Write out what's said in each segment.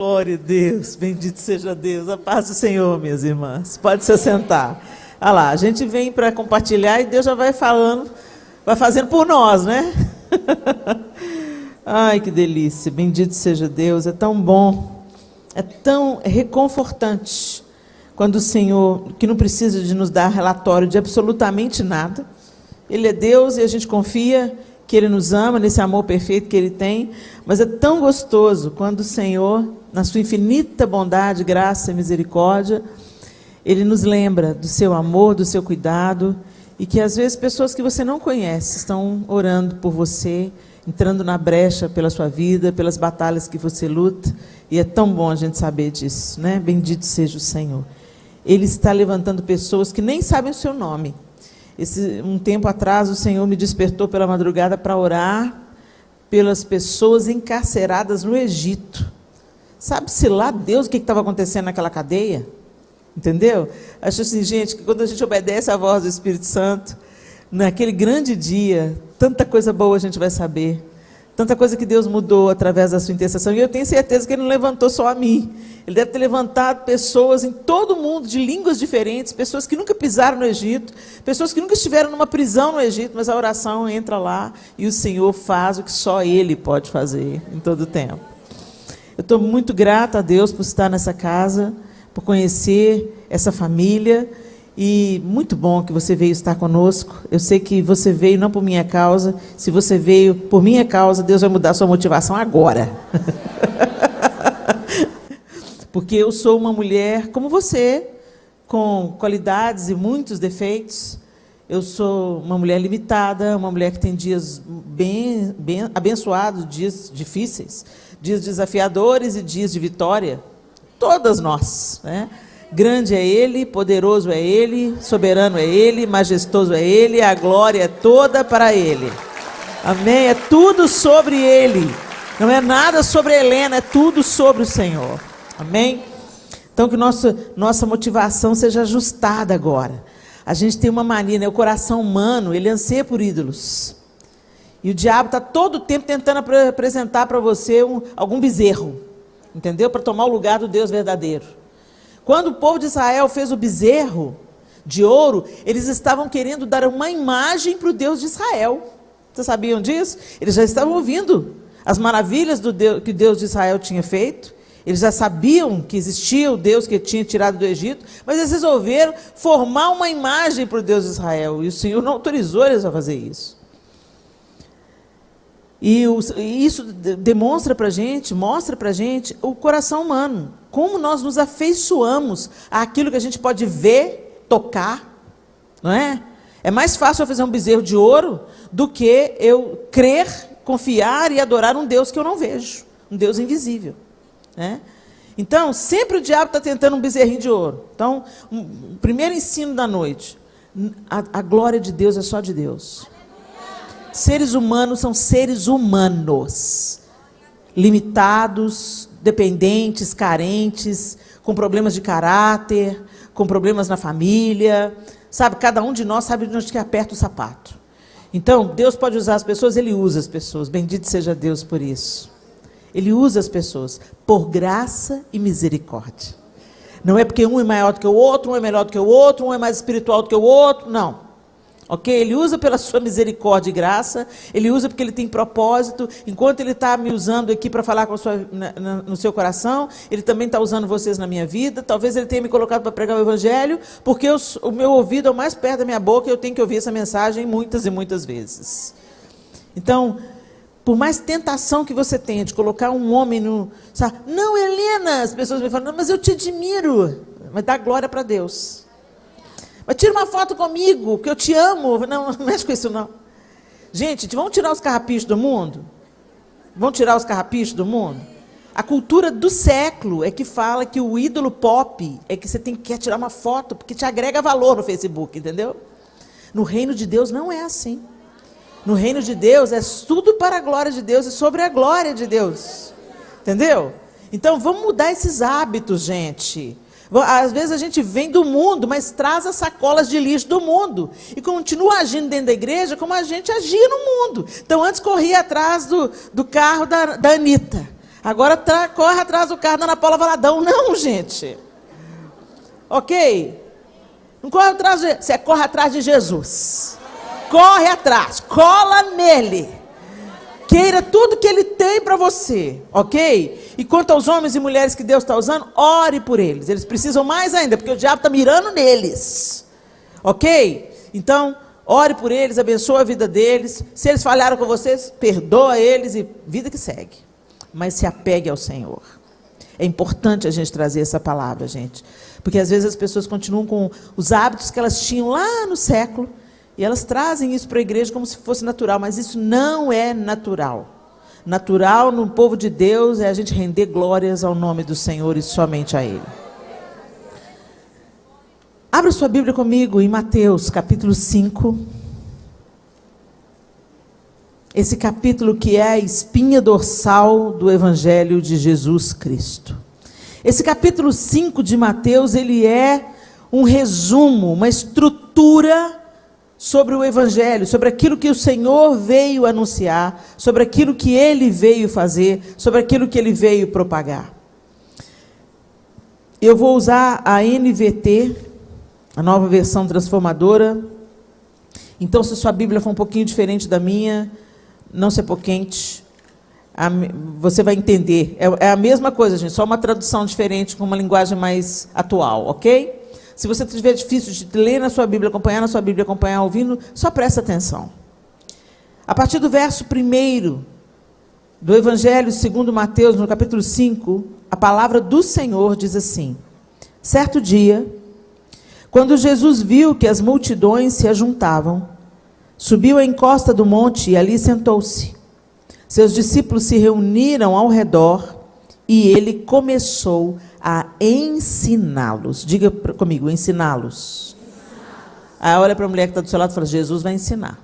Glória a Deus, bendito seja Deus, a paz do Senhor, minhas irmãs. Pode se sentar. Olha lá, a gente vem para compartilhar e Deus já vai falando, vai fazendo por nós, né? Ai, que delícia, bendito seja Deus, é tão bom, é tão reconfortante quando o Senhor, que não precisa de nos dar relatório de absolutamente nada, Ele é Deus e a gente confia que Ele nos ama, nesse amor perfeito que Ele tem, mas é tão gostoso quando o Senhor, na sua infinita bondade, graça e misericórdia, Ele nos lembra do seu amor, do seu cuidado, e que às vezes pessoas que você não conhece estão orando por você, entrando na brecha pela sua vida, pelas batalhas que você luta, e é tão bom a gente saber disso, né? Bendito seja o Senhor. Ele está levantando pessoas que nem sabem o seu nome. Um tempo atrás, o Senhor me despertou pela madrugada para orar pelas pessoas encarceradas no Egito. Sabe-se lá, Deus, o que estava acontecendo naquela cadeia? Entendeu? Acho assim, gente, que quando a gente obedece à voz do Espírito Santo, naquele grande dia, tanta coisa boa a gente vai saber. Tanta coisa que Deus mudou através da sua intercessão. E eu tenho certeza que Ele não levantou só a mim. Ele deve ter levantado pessoas em todo o mundo, de línguas diferentes, pessoas que nunca pisaram no Egito, pessoas que nunca estiveram numa prisão no Egito, mas a oração entra lá e o Senhor faz o que só Ele pode fazer em todo o tempo. Eu estou muito grata a Deus por estar nessa casa, por conhecer essa família, e muito bom que você veio estar conosco. Eu sei que você veio não por minha causa. Se você veio por minha causa, Deus vai mudar a sua motivação agora. Porque eu sou uma mulher como você, com qualidades e muitos defeitos. Eu sou uma mulher limitada, uma mulher que tem dias bem abençoados, dias difíceis, dias desafiadores e dias de vitória. Todas nós, né? Grande é Ele, poderoso é Ele, soberano é Ele, majestoso é Ele, a glória é toda para Ele. Amém? É tudo sobre Ele. Não é nada sobre a Helena, é tudo sobre o Senhor. Amém? Então que nossa motivação seja ajustada agora. A gente tem uma mania, né? O coração humano, ele anseia por ídolos. E o diabo está todo o tempo tentando apresentar para você algum bezerro. Entendeu? Para tomar o lugar do Deus verdadeiro. Quando o povo de Israel fez o bezerro de ouro, eles estavam querendo dar uma imagem para o Deus de Israel. Vocês sabiam disso? Eles já estavam ouvindo as maravilhas que Deus de Israel tinha feito. Eles já sabiam que existia o Deus que tinha tirado do Egito, mas eles resolveram formar uma imagem para o Deus de Israel. E o Senhor não autorizou eles a fazer isso. E isso demonstra para a gente, mostra para a gente o coração humano. Como nós nos afeiçoamos àquilo que a gente pode ver, tocar, não é? É mais fácil eu fazer um bezerro de ouro do que eu crer, confiar e adorar um Deus que eu não vejo, um Deus invisível, né? Então, sempre o diabo está tentando um bezerrinho de ouro. Então, o primeiro ensino da noite, a glória de Deus é só de Deus. Seres humanos são seres humanos, limitados, dependentes, carentes, com problemas de caráter, com problemas na família, sabe? Cada um de nós sabe de onde que aperta o sapato. Então, Deus pode usar as pessoas, Ele usa as pessoas, bendito seja Deus por isso. Ele usa as pessoas por graça e misericórdia. Não é porque um é maior do que o outro, um é melhor do que o outro, um é mais espiritual do que o outro, não. Ok? Ele usa pela sua misericórdia e graça, Ele usa porque Ele tem propósito. Enquanto Ele está me usando aqui para falar com no seu coração, Ele também está usando vocês na minha vida. Talvez Ele tenha me colocado para pregar o Evangelho, porque o meu ouvido é o mais perto da minha boca e eu tenho que ouvir essa mensagem muitas e muitas vezes. Então, por mais tentação que você tenha de colocar um homem no... Sabe? Não, Helena, as pessoas me falam, não, mas eu te admiro. Mas dá glória para Deus. Mas tira uma foto comigo, que eu te amo. Não, não mexe com isso não. Gente, vamos tirar os carrapichos do mundo? Vamos tirar os carrapichos do mundo? A cultura do século é que fala que o ídolo pop é que você quer tirar uma foto, porque te agrega valor no Facebook, entendeu? No reino de Deus não é assim. No reino de Deus é tudo para a glória de Deus e sobre a glória de Deus. Entendeu? Então vamos mudar esses hábitos, gente. Às vezes a gente vem do mundo, mas traz as sacolas de lixo do mundo. E continua agindo dentro da igreja como a gente agia no mundo. Então antes corria atrás do carro da Anitta. Agora corre atrás do carro da Ana Paula Valadão. Não, gente. Ok? Não corre atrás de... Você corre atrás de Jesus. Corre atrás. Cola nele. Queira tudo que ele tem para você. Ok? E quanto aos homens e mulheres que Deus está usando, ore por eles. Eles precisam mais ainda, porque o diabo está mirando neles. Ok? Então, ore por eles, abençoe a vida deles. Se eles falharam com vocês, perdoa eles e vida que segue. Mas se apegue ao Senhor. É importante a gente trazer essa palavra, gente. Porque às vezes as pessoas continuam com os hábitos que elas tinham lá no século. E elas trazem isso para a igreja como se fosse natural. Mas isso não é natural. Natural no povo de Deus é a gente render glórias ao nome do Senhor e somente a Ele. Abra sua Bíblia comigo em Mateus, capítulo 5. Esse capítulo que é a espinha dorsal do Evangelho de Jesus Cristo. Esse capítulo 5 de Mateus, ele é um resumo, uma estrutura sobre o Evangelho, sobre aquilo que o Senhor veio anunciar, sobre aquilo que Ele veio fazer, sobre aquilo que Ele veio propagar. Eu vou usar a NVT, a nova versão transformadora. Então, se sua Bíblia for um pouquinho diferente da minha, não se apoquente, você vai entender. É a mesma coisa, gente, só uma tradução diferente, com uma linguagem mais atual, ok? Se você tiver difícil de ler na sua Bíblia, acompanhar ouvindo, só presta atenção. A partir do verso 1 do Evangelho segundo Mateus, no capítulo 5, a palavra do Senhor diz assim: certo dia, quando Jesus viu que as multidões se ajuntavam, subiu à encosta do monte e ali sentou-se. Seus discípulos se reuniram ao redor e ele começou a ensiná-los. Diga comigo, ensiná-los. Aí olha para a mulher que está do seu lado e fala: Jesus vai ensinar.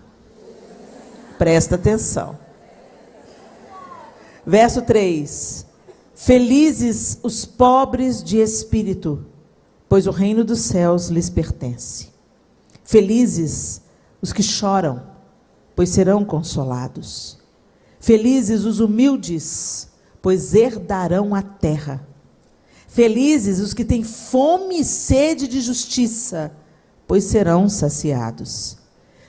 Presta atenção. Verso 3. Felizes os pobres de espírito, pois o reino dos céus lhes pertence. Felizes os que choram, pois serão consolados. Felizes os humildes, pois herdarão a terra. Felizes os que têm fome e sede de justiça, pois serão saciados.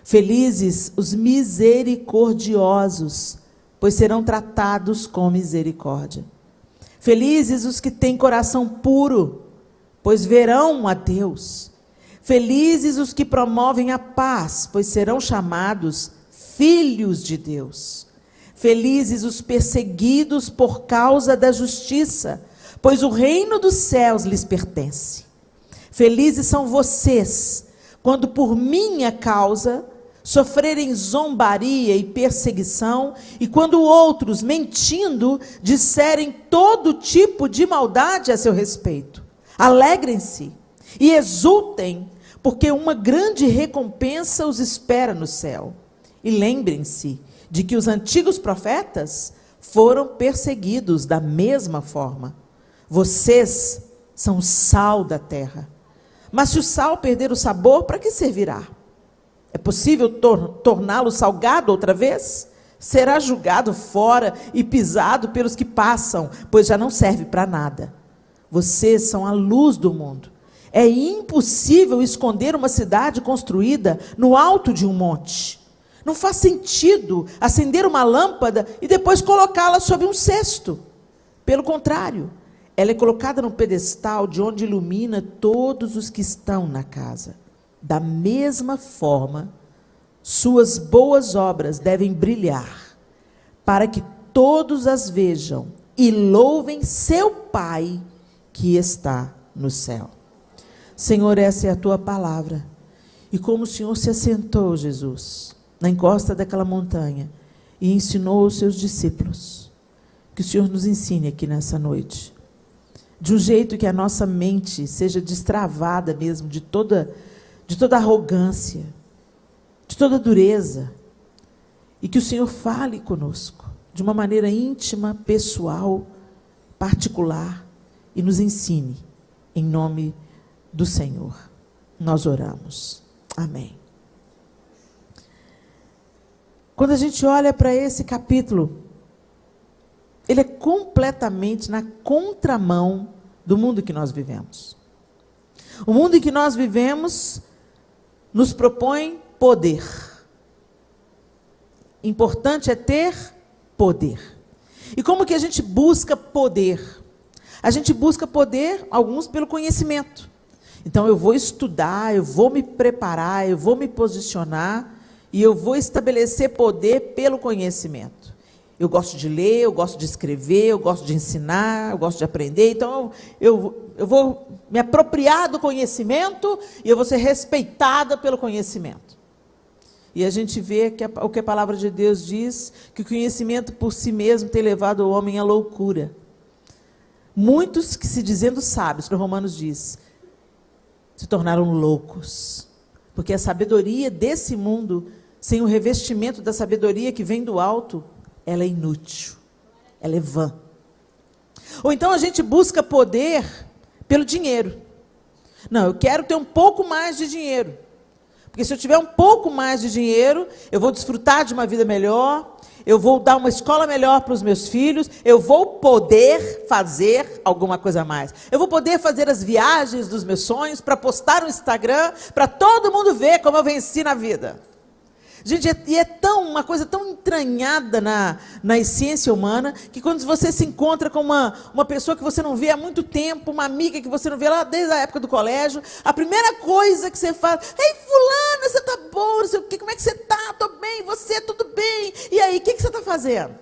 Felizes os misericordiosos, pois serão tratados com misericórdia. Felizes os que têm coração puro, pois verão a Deus. Felizes os que promovem a paz, pois serão chamados filhos de Deus. Felizes os perseguidos por causa da justiça, pois o reino dos céus lhes pertence. Felizes são vocês, quando por minha causa sofrerem zombaria e perseguição, e quando outros, mentindo, disserem todo tipo de maldade a seu respeito. Alegrem-se e exultem, porque uma grande recompensa os espera no céu. E lembrem-se de que os antigos profetas foram perseguidos da mesma forma. Vocês são o sal da terra. Mas se o sal perder o sabor, para que servirá? É possível torná-lo salgado outra vez? Será jogado fora e pisado pelos que passam, pois já não serve para nada. Vocês são a luz do mundo. É impossível esconder uma cidade construída no alto de um monte. Não faz sentido acender uma lâmpada e depois colocá-la sob um cesto. Pelo contrário, ela é colocada num pedestal de onde ilumina todos os que estão na casa. Da mesma forma, suas boas obras devem brilhar, para que todos as vejam e louvem seu Pai que está no céu. Senhor, essa é a tua palavra. E como o Senhor se assentou, Jesus, na encosta daquela montanha e ensinou aos seus discípulos, que o Senhor nos ensine aqui nessa noite, de um jeito que a nossa mente seja destravada mesmo de toda arrogância, de toda dureza, e que o Senhor fale conosco de uma maneira íntima, pessoal, particular, e nos ensine, em nome do Senhor. Nós oramos. Amém. Quando a gente olha para esse capítulo, ele é completamente na contramão do mundo que nós vivemos. O mundo em que nós vivemos nos propõe poder. Importante é ter poder. E como que a gente busca poder? A gente busca poder, alguns pelo conhecimento. Então eu vou estudar, eu vou me preparar, eu vou me posicionar e eu vou estabelecer poder pelo conhecimento. Eu gosto de ler, eu gosto de escrever, eu gosto de ensinar, eu gosto de aprender. Então eu vou me apropriar do conhecimento e eu vou ser respeitada pelo conhecimento. E a gente vê que o que a palavra de Deus diz, que o conhecimento por si mesmo tem levado o homem à loucura. Muitos que se dizendo sábios, para Romanos diz, se tornaram loucos. Porque a sabedoria desse mundo, sem o revestimento da sabedoria que vem do alto, ela é inútil, ela é vã. Ou então a gente busca poder pelo dinheiro. Não, eu quero ter um pouco mais de dinheiro. Porque se eu tiver um pouco mais de dinheiro, eu vou desfrutar de uma vida melhor, eu vou dar uma escola melhor para os meus filhos, eu vou poder fazer alguma coisa a mais. Eu vou poder fazer as viagens dos meus sonhos para postar no Instagram, para todo mundo ver como eu venci na vida. Gente, uma coisa tão entranhada na essência humana, que quando você se encontra com uma pessoa que você não vê há muito tempo, uma amiga que você não vê lá desde a época do colégio, a primeira coisa que você faz, ei, fulana, você tá boa, não sei o quê, como é que você tá? Tô bem, você, tudo bem? E aí, o que você está fazendo?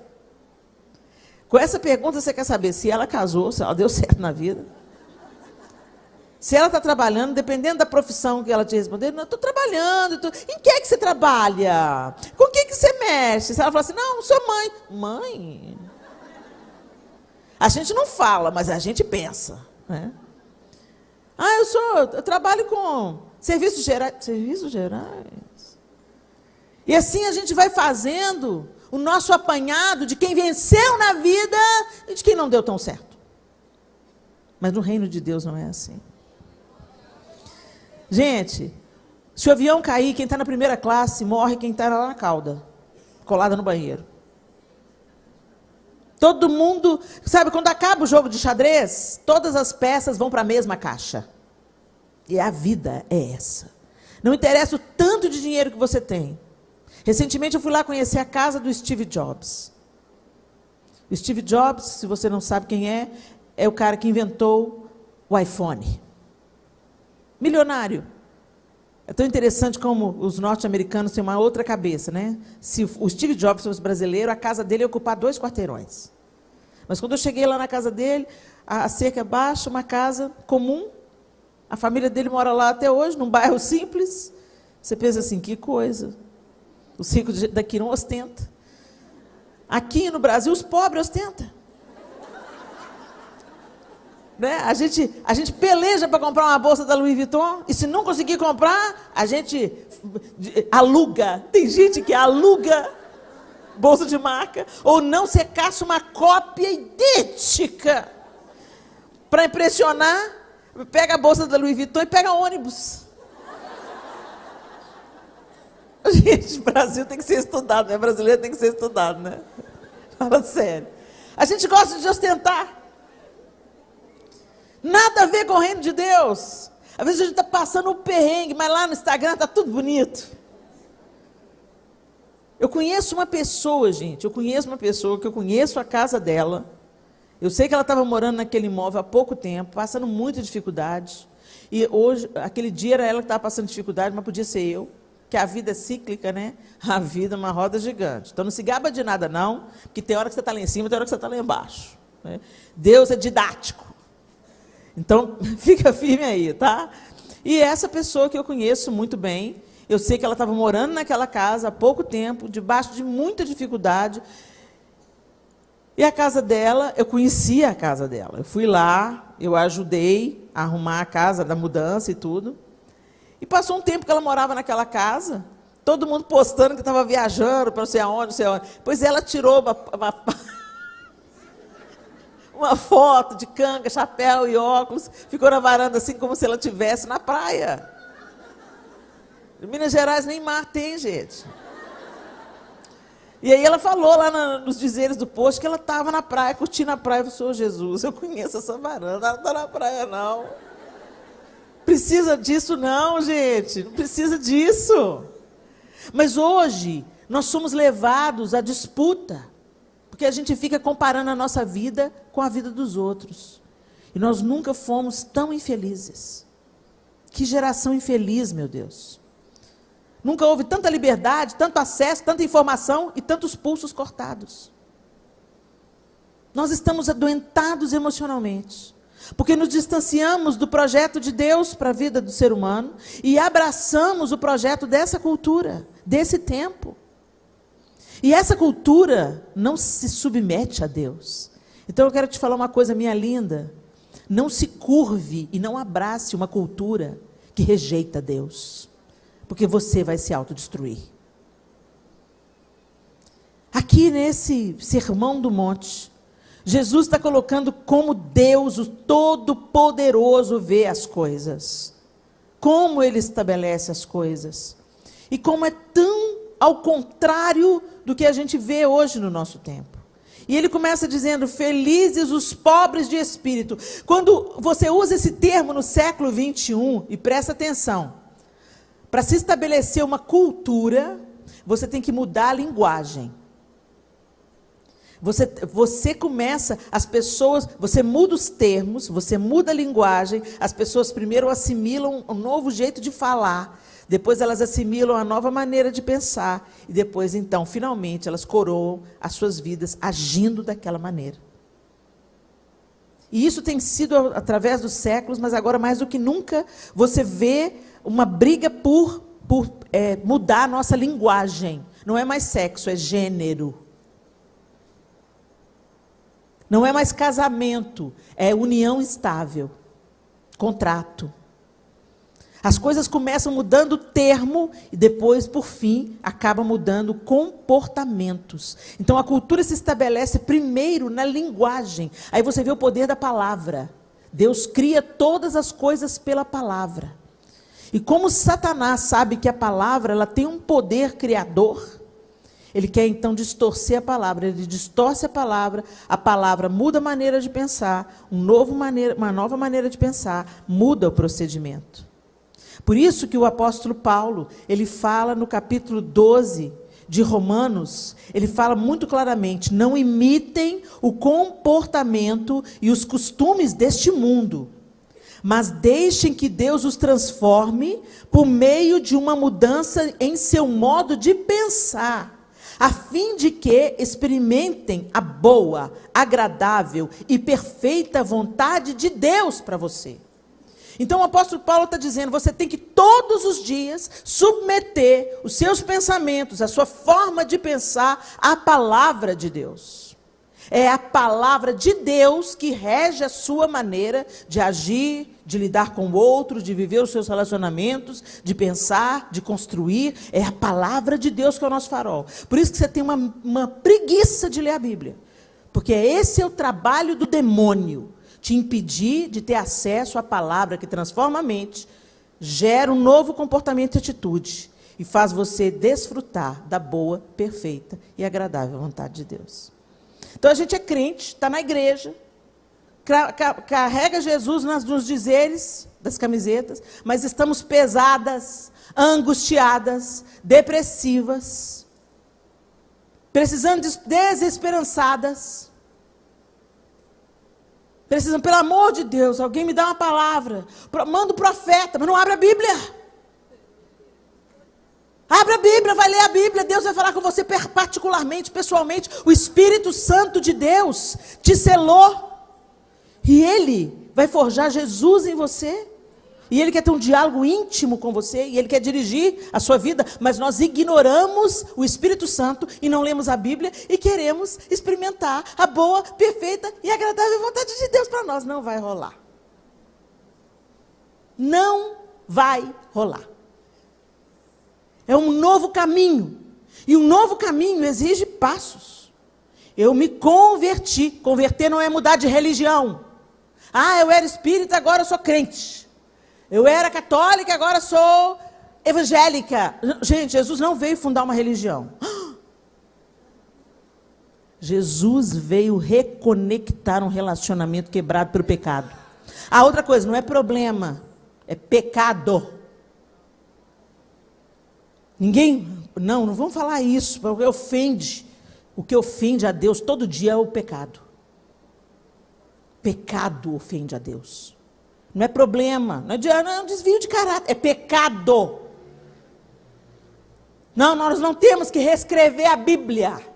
Com essa pergunta você quer saber se ela casou, se ela deu certo na vida. Se ela está trabalhando, dependendo da profissão que ela te responder, não, estou trabalhando. Em que é que você trabalha? Com o que você mexe? Se ela falar assim, não, sou mãe. Mãe? A gente não fala, mas a gente pensa. Né? Ah, eu trabalho com serviços gerais. Serviços gerais? E assim a gente vai fazendo o nosso apanhado de quem venceu na vida e de quem não deu tão certo. Mas no reino de Deus não é assim. Gente, se o avião cair, quem está na primeira classe morre, quem está lá na cauda, colada no banheiro. Todo mundo, sabe, quando acaba o jogo de xadrez, todas as peças vão para a mesma caixa. E a vida é essa. Não interessa o tanto de dinheiro que você tem. Recentemente eu fui lá conhecer a casa do Steve Jobs. O Steve Jobs, se você não sabe quem é o cara que inventou o iPhone. Milionário. É tão interessante como os norte-americanos têm uma outra cabeça, né? Se o Steve Jobs fosse brasileiro, a casa dele ia ocupar 2 quarteirões. Mas quando eu cheguei lá na casa dele, a cerca baixa, uma casa comum, a família dele mora lá até hoje, num bairro simples. Você pensa assim, que coisa. Os ricos daqui não ostentam. Aqui no Brasil, os pobres ostentam. Né? A gente peleja para comprar uma bolsa da Louis Vuitton, e se não conseguir comprar, a gente aluga. Tem gente que aluga bolsa de marca, ou não, você caça uma cópia idêntica. Para impressionar, pega a bolsa da Louis Vuitton e pega ônibus. Gente, Brasil tem que ser estudado, né? Brasileiro tem que ser estudado, né? Fala sério. A gente gosta de ostentar. Nada a ver com o reino de Deus. Às vezes a gente está passando um perrengue, mas lá no Instagram está tudo bonito. Eu conheço uma pessoa, gente, que eu conheço a casa dela. Eu sei que ela estava morando naquele imóvel há pouco tempo, passando muita dificuldade. E hoje, aquele dia era ela que estava passando dificuldade, mas podia ser eu. Que a vida é cíclica, né? A vida é uma roda gigante. Então não se gaba de nada, não, porque tem hora que você está lá em cima, tem hora que você está lá embaixo. Né? Deus é didático. Então, fica firme aí, tá? E essa pessoa que eu conheço muito bem, eu sei que ela estava morando naquela casa há pouco tempo, debaixo de muita dificuldade. E a casa dela, eu conhecia a casa dela. Eu fui lá, eu ajudei a arrumar a casa, da mudança e tudo. E passou um tempo que ela morava naquela casa, todo mundo postando que estava viajando para não sei aonde, não sei aonde. Pois ela tirou uma foto de canga, chapéu e óculos, ficou na varanda assim como se ela estivesse na praia. Em Minas Gerais nem mar tem, gente. E aí ela falou lá nos dizeres do post que ela estava na praia, curtindo a praia. Eu falei, Senhor Jesus, eu conheço essa varanda, ela não está na praia não. Precisa disso não, gente, não precisa disso. Mas hoje, nós somos levados à disputa, porque a gente fica comparando a nossa vida com a vida dos outros. E nós nunca fomos tão infelizes. Que geração infeliz, meu Deus. Nunca houve tanta liberdade, tanto acesso, tanta informação e tantos pulsos cortados. Nós estamos adoentados emocionalmente, porque nos distanciamos do projeto de Deus para a vida do ser humano e abraçamos o projeto dessa cultura, desse tempo. E essa cultura não se submete a Deus. Então eu quero te falar uma coisa, minha linda. Não se curve e não abrace uma cultura que rejeita Deus, porque você vai se autodestruir. Aqui nesse Sermão do Monte, Jesus está colocando como Deus, o Todo-Poderoso, vê as coisas. Como Ele estabelece as coisas. E como é tão ao contrário do que a gente vê hoje no nosso tempo. E ele começa dizendo, felizes os pobres de espírito. Quando você usa esse termo no século 21, e presta atenção, para se estabelecer uma cultura, você tem que mudar a linguagem. Você começa, as pessoas, você muda os termos, você muda a linguagem, as pessoas primeiro assimilam um novo jeito de falar, depois elas assimilam a nova maneira de pensar, e depois, então, finalmente, elas coroam as suas vidas agindo daquela maneira. E isso tem sido através dos séculos, mas agora mais do que nunca, você vê uma briga por mudar a nossa linguagem. Não é mais sexo, é gênero. Não é mais casamento, é união estável, contrato. As coisas começam mudando o termo e depois, por fim, acabam mudando comportamentos. Então, a cultura se estabelece primeiro na linguagem. Aí você vê o poder da palavra. Deus cria todas as coisas pela palavra. E como Satanás sabe que a palavra ela tem um poder criador, ele quer então distorcer a palavra, ele distorce a palavra muda a maneira de pensar, uma nova maneira de pensar, muda o procedimento. Por isso que o apóstolo Paulo, ele fala no capítulo 12 de Romanos, ele fala muito claramente, não imitem o comportamento e os costumes deste mundo, mas deixem que Deus os transforme por meio de uma mudança em seu modo de pensar, a fim de que experimentem a boa, agradável e perfeita vontade de Deus para você. Então o apóstolo Paulo está dizendo, você tem que todos os dias submeter os seus pensamentos, a sua forma de pensar à palavra de Deus. É a palavra de Deus que rege a sua maneira de agir, de lidar com o outro, de viver os seus relacionamentos, de pensar, de construir. É a palavra de Deus que é o nosso farol. Por isso que você tem uma preguiça de ler a Bíblia. Porque esse é o trabalho do demônio. Te impedir de ter acesso à palavra que transforma a mente, gera um novo comportamento e atitude. E faz você desfrutar da boa, perfeita e agradável vontade de Deus. Então a gente é crente, está na igreja, carrega Jesus nos dizeres das camisetas, mas estamos pesadas, angustiadas, depressivas, precisando desesperançadas, precisam, pelo amor de Deus, alguém me dá uma palavra, manda o profeta, mas não abre a Bíblia. Abre a Bíblia, vai ler a Bíblia, Deus vai falar com você particularmente, pessoalmente. O Espírito Santo de Deus te selou. E Ele vai forjar Jesus em você. E Ele quer ter um diálogo íntimo com você. E Ele quer dirigir a sua vida. Mas nós ignoramos o Espírito Santo e não lemos a Bíblia. E queremos experimentar a boa, perfeita e agradável vontade de Deus para nós. Não vai rolar. Não vai rolar. É um novo caminho. E um novo caminho exige passos. Eu me converti. Converter não é mudar de religião. Ah, eu era espírita, agora eu sou crente. Eu era católica, agora sou evangélica. Gente, Jesus não veio fundar uma religião. Jesus veio reconectar um relacionamento quebrado pelo pecado. A outra coisa, não é problema, é pecado. Não vamos falar isso, porque ofende. O que ofende a Deus todo dia é o pecado. Pecado ofende a Deus. Não é problema, não é um desvio de caráter, é pecado. Não, nós não temos que reescrever a Bíblia.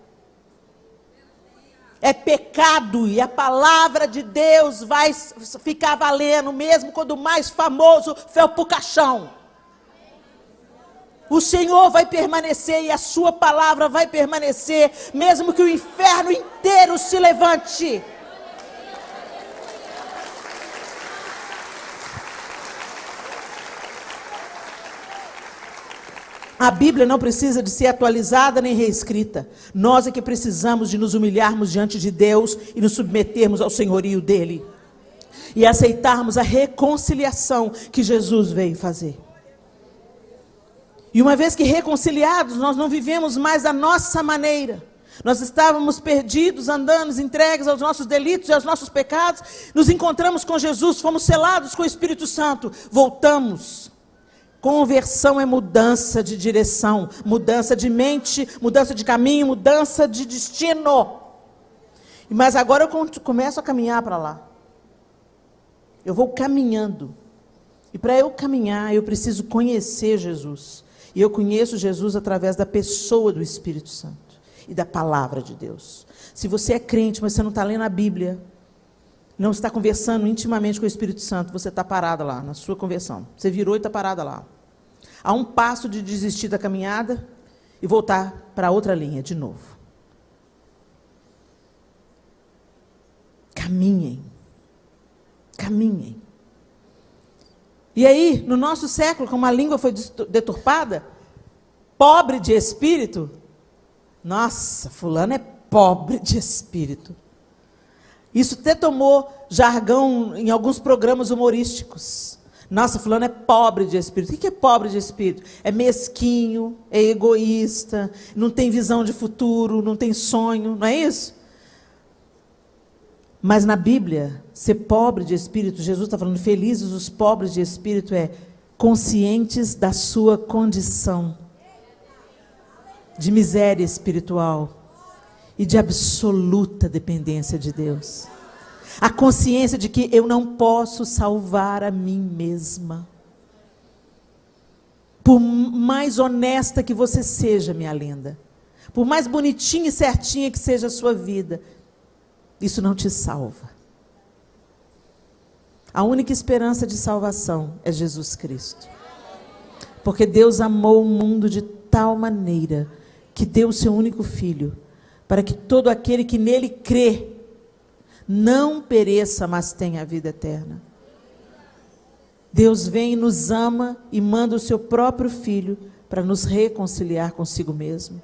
É pecado, e a palavra de Deus vai ficar valendo, mesmo quando o mais famoso foi o caixão. O Senhor vai permanecer, e a sua palavra vai permanecer, mesmo que o inferno inteiro se levante. A Bíblia não precisa de ser atualizada nem reescrita. Nós é que precisamos de nos humilharmos diante de Deus e nos submetermos ao senhorio dele. E aceitarmos a reconciliação que Jesus veio fazer. E uma vez que reconciliados, nós não vivemos mais da nossa maneira. Nós estávamos perdidos, andando, entregues aos nossos delitos e aos nossos pecados. Nos encontramos com Jesus, fomos selados com o Espírito Santo. Voltamos. Conversão é mudança de direção, mudança de mente, mudança de caminho, mudança de destino. Mas agora eu começo a caminhar para lá. Eu vou caminhando. E para eu caminhar, eu preciso conhecer Jesus. E eu conheço Jesus através da pessoa do Espírito Santo e da palavra de Deus. Se você é crente, mas você não está lendo a Bíblia, não está conversando intimamente com o Espírito Santo, você está parada lá, na sua conversão. Você virou e está parada lá. Há um passo de desistir da caminhada e voltar para outra linha de novo. Caminhem. Caminhem. E aí, no nosso século, como a língua foi deturpada, pobre de espírito, nossa, fulano é pobre de espírito. Isso até tomou jargão em alguns programas humorísticos. Nossa, fulano é pobre de espírito. O que é pobre de espírito? É mesquinho, é egoísta, não tem visão de futuro, não tem sonho, não é isso? Mas na Bíblia, ser pobre de espírito, Jesus está falando, felizes os pobres de espírito, conscientes da sua condição de miséria espiritual e de absoluta dependência de Deus. A consciência de que eu não posso salvar a mim mesma. Por mais honesta que você seja, minha linda, por mais bonitinha e certinha que seja a sua vida, isso não te salva. A única esperança de salvação é Jesus Cristo. Porque Deus amou o mundo de tal maneira que deu o seu único filho, para que todo aquele que nele crê não pereça, mas tenha a vida eterna. Deus vem e nos ama e manda o seu próprio filho para nos reconciliar consigo mesmo.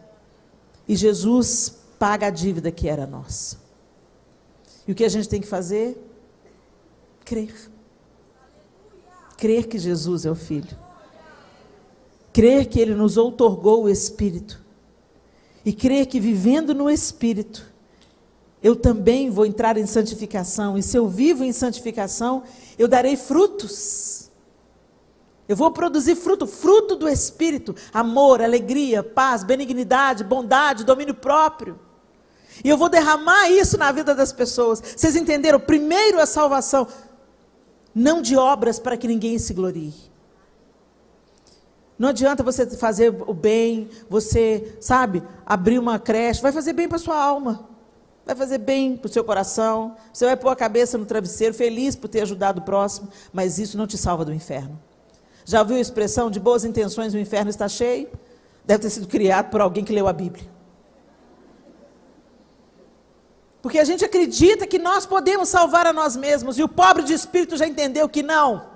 E Jesus paga a dívida que era nossa. E o que a gente tem que fazer? Crer. Crer que Jesus é o Filho. Crer que Ele nos outorgou o Espírito. E crer que vivendo no Espírito, eu também vou entrar em santificação. E se eu vivo em santificação, eu darei frutos. Eu vou produzir fruto do Espírito. Amor, alegria, paz, benignidade, bondade, domínio próprio. E eu vou derramar isso na vida das pessoas. Vocês entenderam? Primeiro a salvação. Não de obras para que ninguém se glorie. Não adianta você fazer o bem, você, abrir uma creche, vai fazer bem para a sua alma. Vai fazer bem para o seu coração. Você vai pôr a cabeça no travesseiro, feliz por ter ajudado o próximo, mas isso não te salva do inferno. Já ouviu a expressão de boas intenções o inferno está cheio? Deve ter sido criado por alguém que leu a Bíblia. Porque a gente acredita que nós podemos salvar a nós mesmos, e o pobre de espírito já entendeu que não.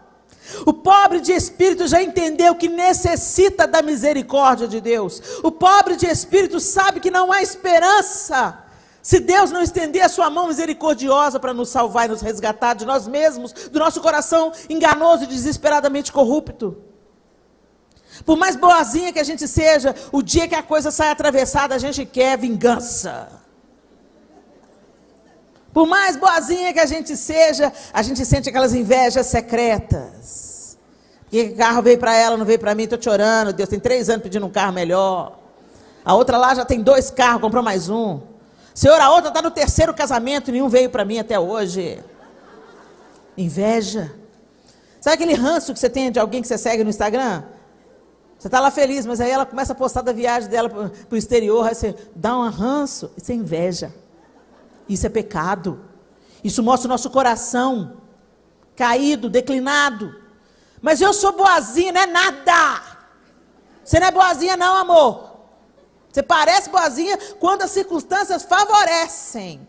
O pobre de espírito já entendeu que necessita da misericórdia de Deus. O pobre de espírito sabe que não há esperança se Deus não estender a sua mão misericordiosa para nos salvar e nos resgatar de nós mesmos, do nosso coração enganoso e desesperadamente corrupto. Por mais boazinha que a gente seja, o dia que a coisa sai atravessada, a gente quer vingança. Por mais boazinha que a gente seja, a gente sente aquelas invejas secretas. Que carro veio para ela, não veio para mim, estou chorando. Deus, tem 3 anos pedindo um carro melhor. A outra lá já tem 2 carros, comprou mais um. Senhor, a outra está no 3º casamento e nenhum veio para mim até hoje. Inveja. Sabe aquele ranço que você tem de alguém que você segue no Instagram? Você está lá feliz, mas aí ela começa a postar da viagem dela para o exterior, aí você dá um ranço, isso é inveja. Isso é pecado. Isso mostra o nosso coração caído, declinado. Mas eu sou boazinha, não é nada. Você não é boazinha não, amor. Você parece boazinha quando as circunstâncias favorecem.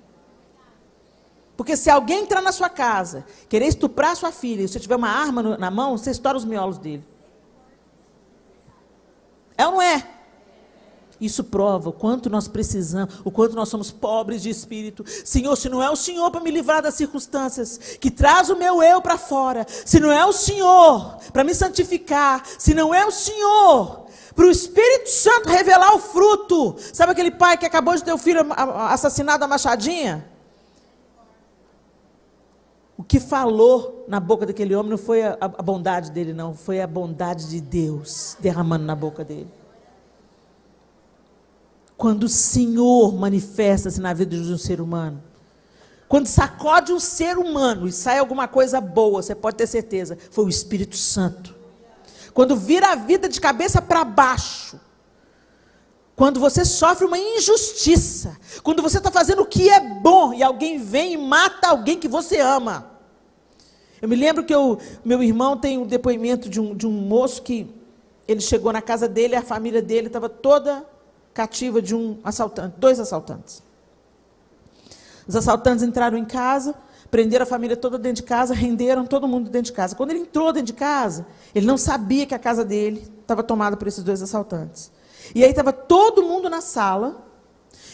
Porque se alguém entrar na sua casa, querer estuprar sua filha, e você tiver uma arma na mão, você estoura os miolos dele. É ou não é? Isso prova o quanto nós precisamos, o quanto nós somos pobres de espírito. Senhor, se não é o Senhor para me livrar das circunstâncias, que traz o meu eu para fora, se não é o Senhor para me santificar, se não é o Senhor para o Espírito Santo revelar o fruto. Sabe aquele pai que acabou de ter o filho assassinado a machadinha? O que falou na boca daquele homem não foi a bondade dele, não. Foi a bondade de Deus derramando na boca dele. Quando o Senhor manifesta-se na vida de um ser humano, quando sacode um ser humano e sai alguma coisa boa, você pode ter certeza, foi o Espírito Santo. Quando vira a vida de cabeça para baixo, quando você sofre uma injustiça, quando você está fazendo o que é bom e alguém vem e mata alguém que você ama. Eu me lembro que meu irmão tem um depoimento de um moço que ele chegou na casa dele, a família dele estava toda cativa de 2 assaltantes. Os assaltantes entraram em casa, prenderam a família toda dentro de casa, renderam todo mundo dentro de casa. Quando ele entrou dentro de casa, ele não sabia que a casa dele estava tomada por esses 2 assaltantes. E aí estava todo mundo na sala,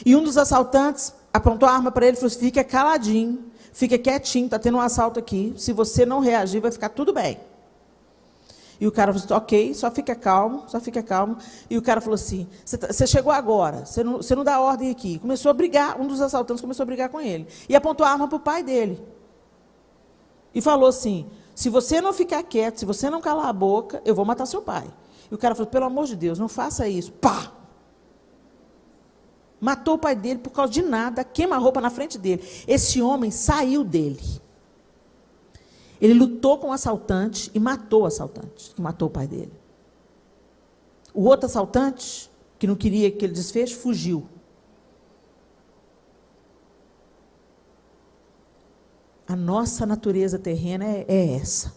e um dos assaltantes apontou a arma para ele e falou assim: fica caladinho, fica quietinho, está tendo um assalto aqui, se você não reagir vai ficar tudo bem. E o cara falou assim: ok, só fica calmo, só fica calmo. E o cara falou assim: você chegou agora, você não dá ordem aqui. Começou a brigar, um dos assaltantes começou a brigar com ele. E apontou a arma para o pai dele. E falou assim: se você não ficar quieto, se você não calar a boca, eu vou matar seu pai. E o cara falou: pelo amor de Deus, não faça isso. Pá! Matou o pai dele por causa de nada, queima a roupa na frente dele. Esse homem saiu dele. Ele lutou com o assaltante e matou o assaltante, que matou o pai dele. O outro assaltante, que não queria aquele desfecho, fugiu. A nossa natureza terrena é essa.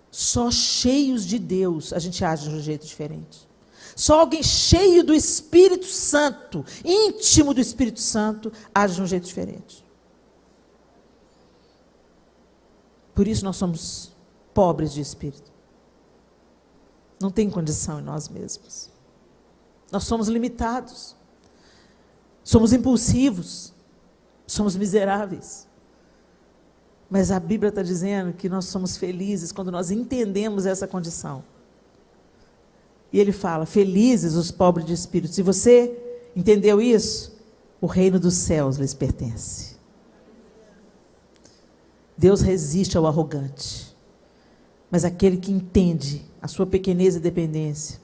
Só cheios de Deus a gente age de um jeito diferente. Só alguém cheio do Espírito Santo, íntimo do Espírito Santo, age de um jeito diferente. Por isso nós somos pobres de espírito. Não tem condição em nós mesmos. Nós somos limitados. Somos impulsivos. Somos miseráveis. Mas a Bíblia está dizendo que nós somos felizes quando nós entendemos essa condição. E ele fala: felizes os pobres de espírito. Se você entendeu isso, o reino dos céus lhes pertence. Deus resiste ao arrogante, mas aquele que entende a sua pequenez e dependência,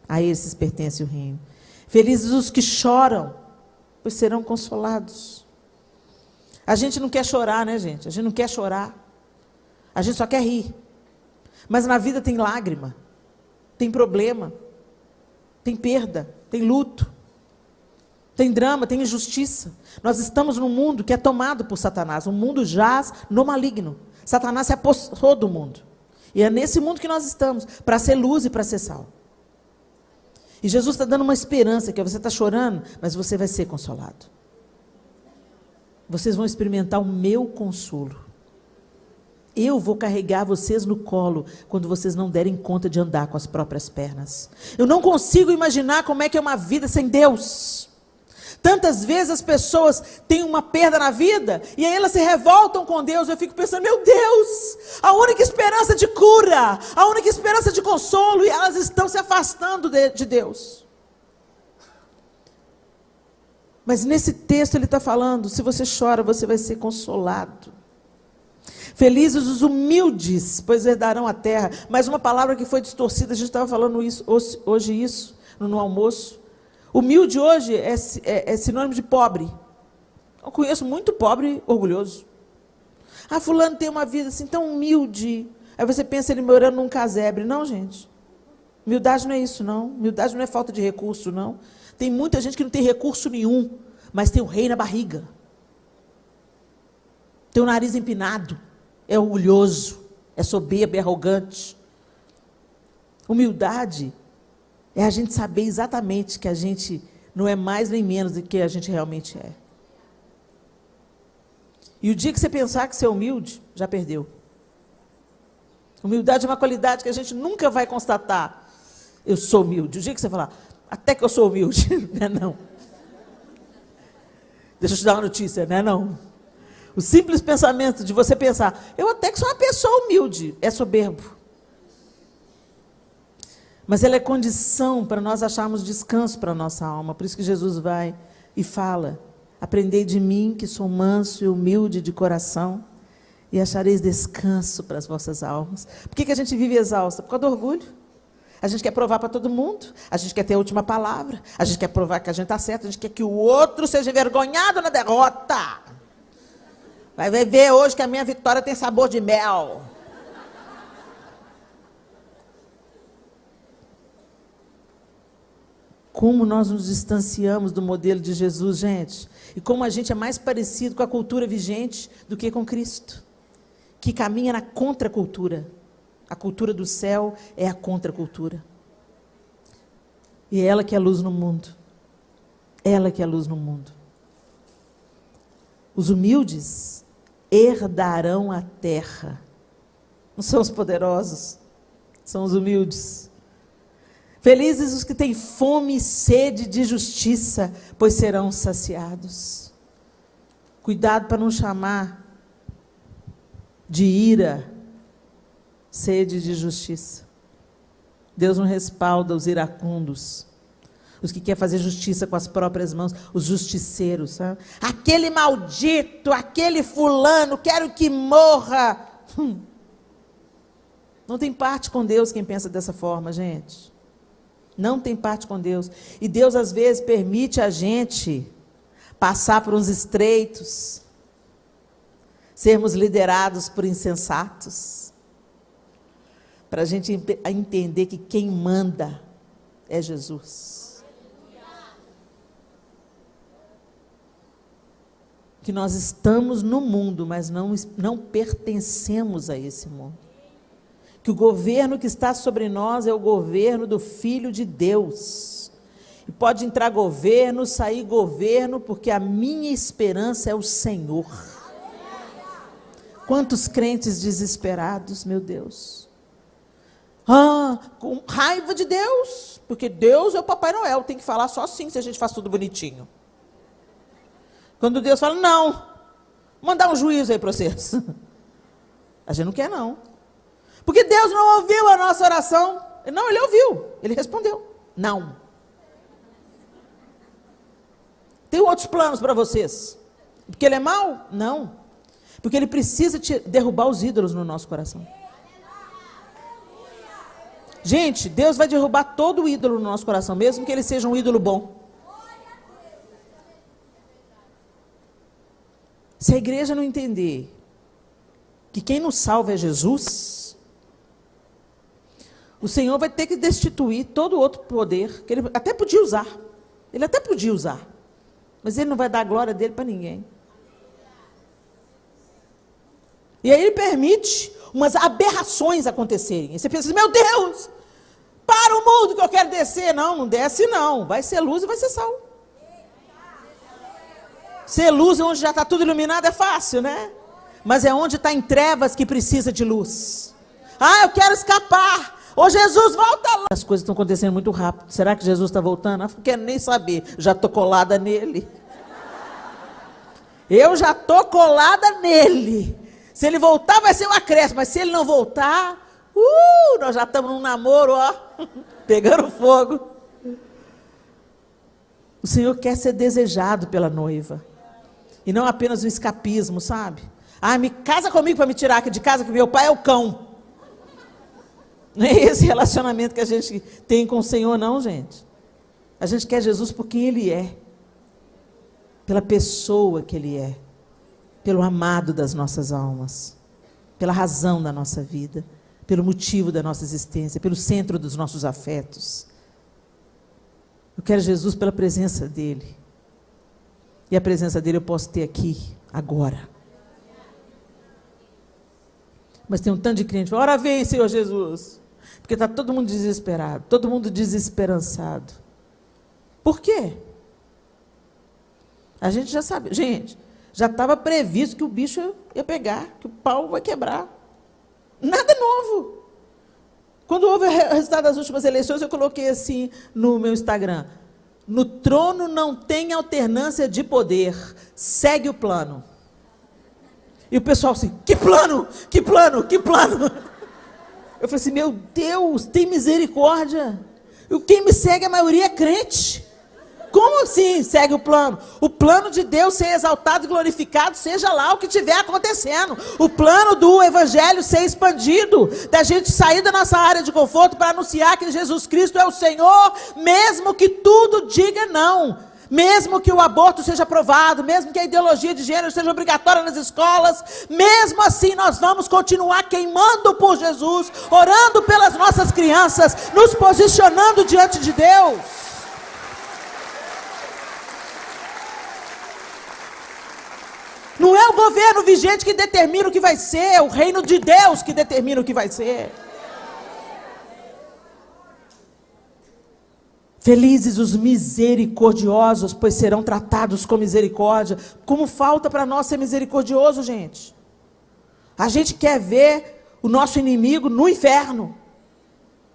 a esses pertence o reino. Felizes os que choram, pois serão consolados. A gente não quer chorar, né, gente? A gente não quer chorar. A gente só quer rir. Mas na vida tem lágrima, tem problema, tem perda, tem luto, tem drama, tem injustiça. Nós estamos num mundo que é tomado por Satanás. O mundo jaz no maligno. Satanás se apossou do mundo. E é nesse mundo que nós estamos, para ser luz e para ser sal. E Jesus está dando uma esperança, que você está chorando, mas você vai ser consolado. Vocês vão experimentar o meu consolo. Eu vou carregar vocês no colo quando vocês não derem conta de andar com as próprias pernas. Eu não consigo imaginar como é que é uma vida sem Deus. Tantas vezes as pessoas têm uma perda na vida e aí elas se revoltam com Deus. Eu fico pensando: meu Deus, a única esperança de cura, a única esperança de consolo, e elas estão se afastando de Deus. Mas nesse texto ele está falando, se você chora, você vai ser consolado. Felizes os humildes, pois herdarão a terra. Mais uma palavra que foi distorcida, a gente estava falando isso, hoje isso, no almoço. Humilde hoje é sinônimo de pobre. Eu conheço muito pobre orgulhoso. Ah, fulano tem uma vida assim tão humilde. Aí você pensa ele morando num casebre. Não, gente. Humildade não é isso, não. Humildade não é falta de recurso, não. Tem muita gente que não tem recurso nenhum, mas tem o rei na barriga. Tem o nariz empinado. É orgulhoso. É soberbo, é arrogante. Humildade é a gente saber exatamente que a gente não é mais nem menos do que a gente realmente é. E o dia que você pensar que você é humilde, já perdeu. Humildade é uma qualidade que a gente nunca vai constatar. Eu sou humilde. O dia que você falar, até que eu sou humilde, não é não. Deixa eu te dar uma notícia, não é não. O simples pensamento de você pensar, eu até que sou uma pessoa humilde, é soberbo. Mas ela é condição para nós acharmos descanso para a nossa alma. Por isso que Jesus vai e fala, aprendei de mim, que sou manso e humilde de coração, e achareis descanso para as vossas almas. Por que a gente vive exausta? Por causa do orgulho. A gente quer provar para todo mundo, a gente quer ter a última palavra, a gente quer provar que a gente está certo, a gente quer que o outro seja envergonhado na derrota. Vai ver hoje que a minha vitória tem sabor de mel. Como nós nos distanciamos do modelo de Jesus, gente. E como a gente é mais parecido com a cultura vigente do que com Cristo, que caminha na contracultura. A cultura do céu é a contracultura. E é ela que é a luz no mundo. Ela que é a luz no mundo. Os humildes herdarão a terra. Não são os poderosos, são os humildes. Felizes os que têm fome e sede de justiça, pois serão saciados. Cuidado para não chamar de ira sede de justiça. Deus não respalda os iracundos, os que querem fazer justiça com as próprias mãos, os justiceiros. Sabe? Aquele maldito, aquele fulano, quero que morra. Não tem parte com Deus quem pensa dessa forma, gente. Não tem parte com Deus. E Deus, às vezes, permite a gente passar por uns estreitos, sermos liderados por insensatos, para a gente entender que quem manda é Jesus. Que nós estamos no mundo, mas não pertencemos a esse mundo. Que o governo que está sobre nós é o governo do Filho de Deus. E pode entrar governo, sair governo, porque a minha esperança é o Senhor. Quantos crentes desesperados, meu Deus. Com raiva de Deus, porque Deus é o Papai Noel, tem que falar só assim se a gente faz tudo bonitinho. Quando Deus fala, não, mandar um juízo aí para vocês. A gente não quer, não. Porque Deus não ouviu a nossa oração. Não, Ele ouviu, Ele respondeu. Não. Tem outros planos para vocês. Porque Ele é mau? Não. Porque Ele precisa derrubar os ídolos no nosso coração. Gente, Deus vai derrubar todo o ídolo no nosso coração, mesmo que ele seja um ídolo bom. Se a igreja não entender que quem nos salva é Jesus, o Senhor vai ter que destituir todo outro poder, que ele até podia usar. Ele até podia usar. Mas ele não vai dar a glória dele para ninguém. E aí ele permite umas aberrações acontecerem. E você pensa assim, meu Deus, para o mundo que eu quero descer. Não, não desce não. Vai ser luz e vai ser sal. Ser luz onde já está tudo iluminado é fácil, né? Mas é onde está em trevas que precisa de luz. Ah, eu quero escapar. Ô Jesus, volta lá. As coisas estão acontecendo muito rápido. Será que Jesus está voltando? Eu não quero nem saber. Já estou colada nele. Eu já estou colada nele. Se ele voltar, vai ser um acréscimo. Mas se ele não voltar, nós já estamos num namoro, ó, pegando fogo. O Senhor quer ser desejado pela noiva. E não apenas um escapismo, sabe? Me casa comigo para me tirar aqui de casa, que meu pai é o cão. Não é esse relacionamento que a gente tem com o Senhor, não, gente. A gente quer Jesus por quem Ele é. Pela pessoa que Ele é. Pelo amado das nossas almas. Pela razão da nossa vida. Pelo motivo da nossa existência. Pelo centro dos nossos afetos. Eu quero Jesus pela presença dEle. E a presença dEle eu posso ter aqui, agora. Mas tem um tanto de crente que fala, ora vem, Senhor Jesus. Porque está todo mundo desesperado, todo mundo desesperançado. Por quê? A gente já sabe. Gente, já estava previsto que o bicho ia pegar, que o pau vai quebrar. Nada novo. Quando houve o resultado das últimas eleições, eu coloquei assim no meu Instagram. No trono não tem alternância de poder. Segue o plano. E o pessoal assim, que plano? Que plano? Que plano? Eu falei assim, meu Deus, tem misericórdia. Quem me segue, a maioria é crente. Como assim segue o plano? O plano de Deus ser exaltado e glorificado, seja lá o que estiver acontecendo. O plano do evangelho ser expandido, da gente sair da nossa área de conforto para anunciar que Jesus Cristo é o Senhor, mesmo que tudo diga não. Mesmo que o aborto seja aprovado, mesmo que a ideologia de gênero seja obrigatória nas escolas, mesmo assim nós vamos continuar queimando por Jesus, orando pelas nossas crianças, nos posicionando diante de Deus. Não é o governo vigente que determina o que vai ser, é o reino de Deus que determina o que vai ser. Felizes os misericordiosos, pois serão tratados com misericórdia. Como falta para nós ser misericordioso, gente. A gente quer ver o nosso inimigo no inferno.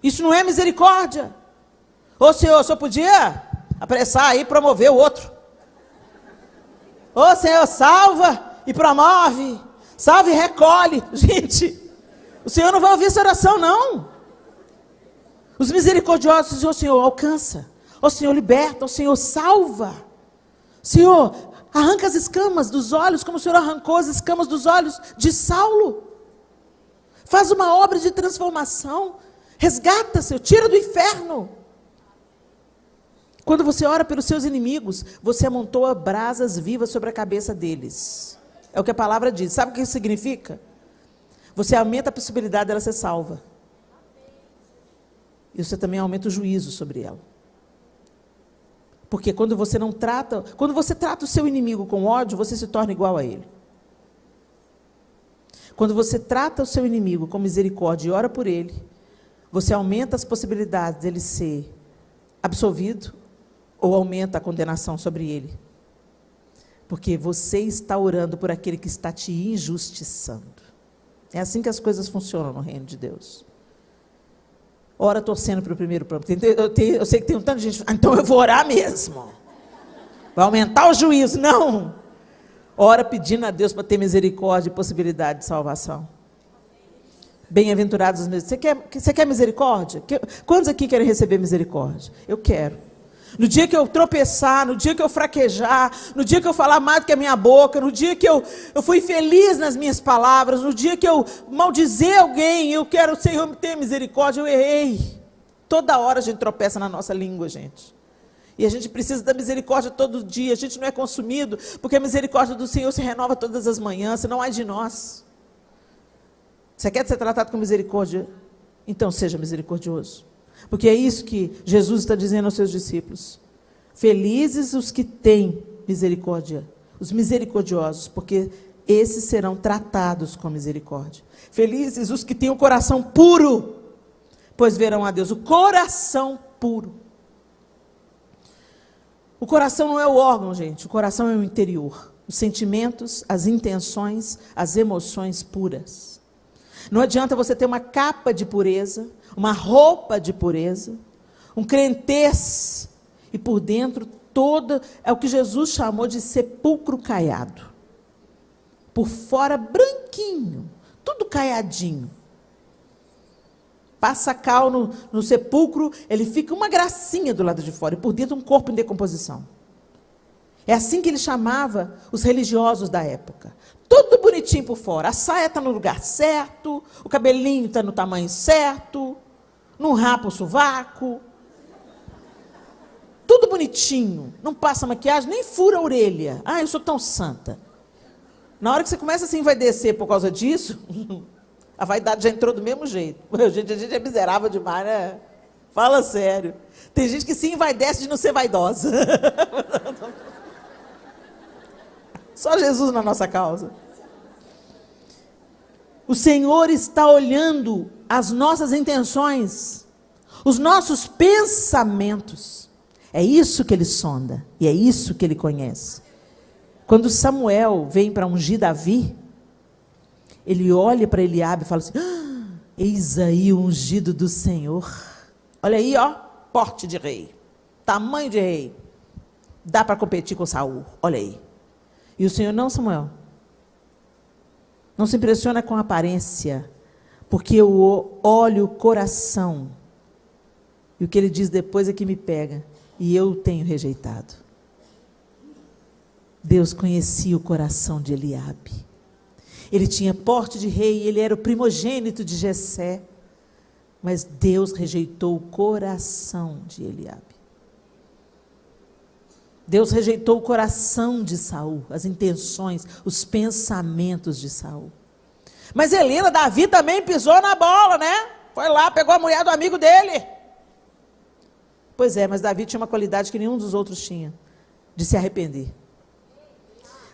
Isso não é misericórdia. Ô Senhor, o Senhor podia apressar aí e promover o outro. Ô Senhor, salva e promove. Salva e recolhe. Gente, o Senhor não vai ouvir essa oração, não. Os misericordiosos dizem, ó Senhor, alcança. Ó Senhor, liberta. Ó Senhor, salva. Senhor, arranca as escamas dos olhos, como o Senhor arrancou as escamas dos olhos de Saulo. Faz uma obra de transformação. Resgata, Senhor, tira do inferno. Quando você ora pelos seus inimigos, você amontoa brasas vivas sobre a cabeça deles. É o que a palavra diz. Sabe o que isso significa? Você aumenta a possibilidade dela ser salva. E você também aumenta o juízo sobre ela. Porque quando você trata o seu inimigo com ódio, você se torna igual a ele. Quando você trata o seu inimigo com misericórdia e ora por ele, você aumenta as possibilidades dele ser absolvido ou aumenta a condenação sobre ele. Porque você está orando por aquele que está te injustiçando. É assim que as coisas funcionam no reino de Deus. Ora torcendo para o primeiro plano. Eu sei que tem um tanto de gente, então eu vou orar mesmo. Vai aumentar o juízo. Não. Ora pedindo a Deus para ter misericórdia e possibilidade de salvação. Bem-aventurados os misericórdios. Você quer misericórdia? Quantos aqui querem receber misericórdia? Eu quero. No dia que eu tropeçar, no dia que eu fraquejar, no dia que eu falar mais do que a minha boca, no dia que eu fui infeliz nas minhas palavras, no dia que eu maldizer alguém, eu quero, Senhor, ter misericórdia, eu errei. Toda hora a gente tropeça na nossa língua, gente. E a gente precisa da misericórdia todo dia, a gente não é consumido, porque a misericórdia do Senhor se renova todas as manhãs, não há de nós. Você quer ser tratado com misericórdia? Então seja misericordioso. Porque é isso que Jesus está dizendo aos seus discípulos. Felizes os que têm misericórdia, os misericordiosos, porque esses serão tratados com misericórdia. Felizes os que têm o coração puro, pois verão a Deus. O coração puro. O coração não é o órgão, gente. O coração é o interior. Os sentimentos, as intenções, as emoções puras. Não adianta você ter uma capa de pureza, uma roupa de pureza, um crentez, e por dentro toda, é o que Jesus chamou de sepulcro caiado. Por fora branquinho, tudo caiadinho. Passa cal no sepulcro, ele fica uma gracinha do lado de fora, e por dentro um corpo em decomposição. É assim que ele chamava os religiosos da época. Tudo bonitinho por fora. A saia está no lugar certo, o cabelinho está no tamanho certo, não rapa o sovaco. Tudo bonitinho. Não passa maquiagem, nem fura a orelha. Ah, eu sou tão santa. Na hora que você começa assim, vai descer por causa disso, a vaidade já entrou do mesmo jeito. Gente, a gente é miserável demais, né? Fala sério. Tem gente que se envaidece de não ser vaidosa. Só Jesus na nossa causa. O Senhor está olhando as nossas intenções, os nossos pensamentos. É isso que ele sonda e é isso que ele conhece. Quando Samuel vem para ungir Davi, ele olha para Eliabe e fala assim: eis aí o ungido do Senhor. Olha aí, ó, porte de rei, tamanho de rei. Dá para competir com Saul, olha aí. E o Senhor: não, Samuel. Não se impressiona com a aparência, porque eu olho o coração. E o que ele diz depois é que me pega. E eu o tenho rejeitado. Deus conhecia o coração de Eliabe. Ele tinha porte de rei, ele era o primogênito de Jessé. Mas Deus rejeitou o coração de Eliabe. Deus rejeitou o coração de Saul, as intenções, os pensamentos de Saul. Mas Helena, Davi também pisou na bola, né? Foi lá, pegou a mulher do amigo dele. Pois é, mas Davi tinha uma qualidade que nenhum dos outros tinha, de se arrepender.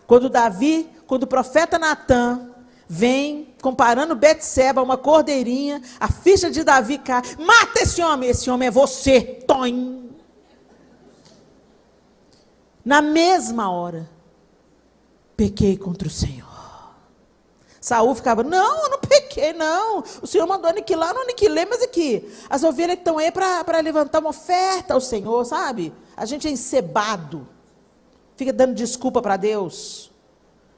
Quando o profeta Natã vem comparando Betseba, uma cordeirinha, a ficha de Davi cai: mata esse homem é você, Toim. Na mesma hora, pequei contra o Senhor. Saul ficava: não, eu não pequei, não. O Senhor mandou aniquilar, eu não aniquilei, mas aqui, as ovelhas que estão aí para levantar uma oferta ao Senhor, sabe? A gente é encebado, fica dando desculpa para Deus.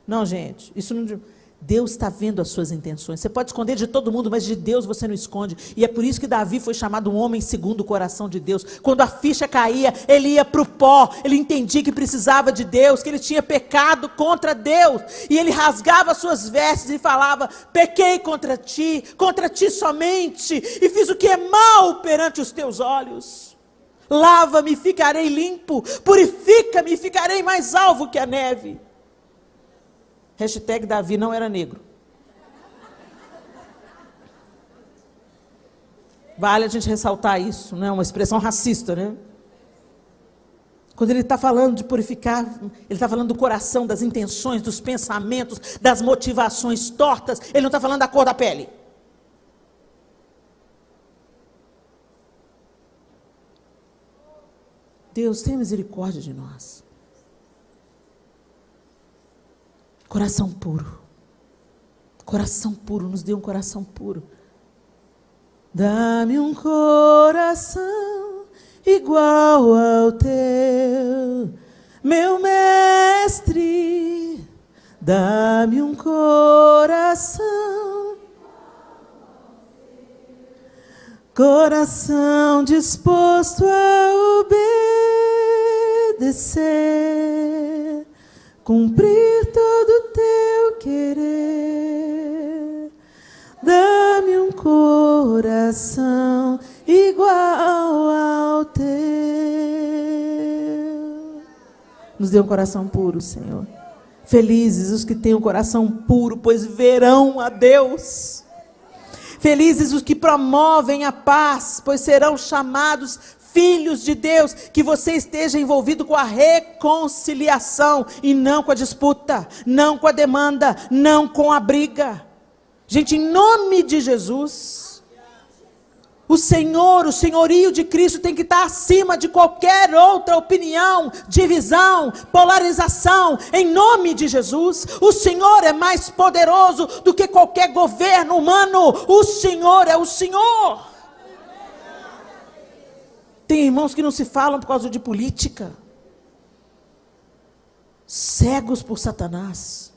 Não, gente, isso não... Deus está vendo as suas intenções. Você pode esconder de todo mundo, mas de Deus você não esconde. E é por isso que Davi foi chamado um homem segundo o coração de Deus. Quando a ficha caía, ele ia para o pó. Ele entendia que precisava de Deus, que ele tinha pecado contra Deus. E ele rasgava as suas vestes e falava: pequei contra ti somente, e fiz o que é mal perante os teus olhos. Lava-me e ficarei limpo, purifica-me e ficarei mais alvo que a neve. Hashtag Davi não era negro. Vale a gente ressaltar isso, não é uma expressão racista, né? Quando ele está falando de purificar, ele está falando do coração, das intenções, dos pensamentos, das motivações tortas. Ele não está falando da cor da pele. Deus, tenha misericórdia de nós. Coração puro. Coração puro, nos dê um coração puro. Dá-me um coração igual ao teu, meu mestre. Dá-me um coração, coração disposto a obedecer, cumprir todo o teu querer. Dá-me um coração igual ao teu. Nos dê um coração puro, Senhor. Felizes os que têm um coração puro, pois verão a Deus. Felizes os que promovem a paz, pois serão chamados filhos de Deus. Que você esteja envolvido com a reconciliação e não com a disputa, não com a demanda, não com a briga. Gente, em nome de Jesus, o Senhor, o senhorio de Cristo tem que estar acima de qualquer outra opinião, divisão, polarização. Em nome de Jesus, o Senhor é mais poderoso do que qualquer governo humano. O Senhor é o Senhor. Tem irmãos que não se falam por causa de política, cegos por Satanás.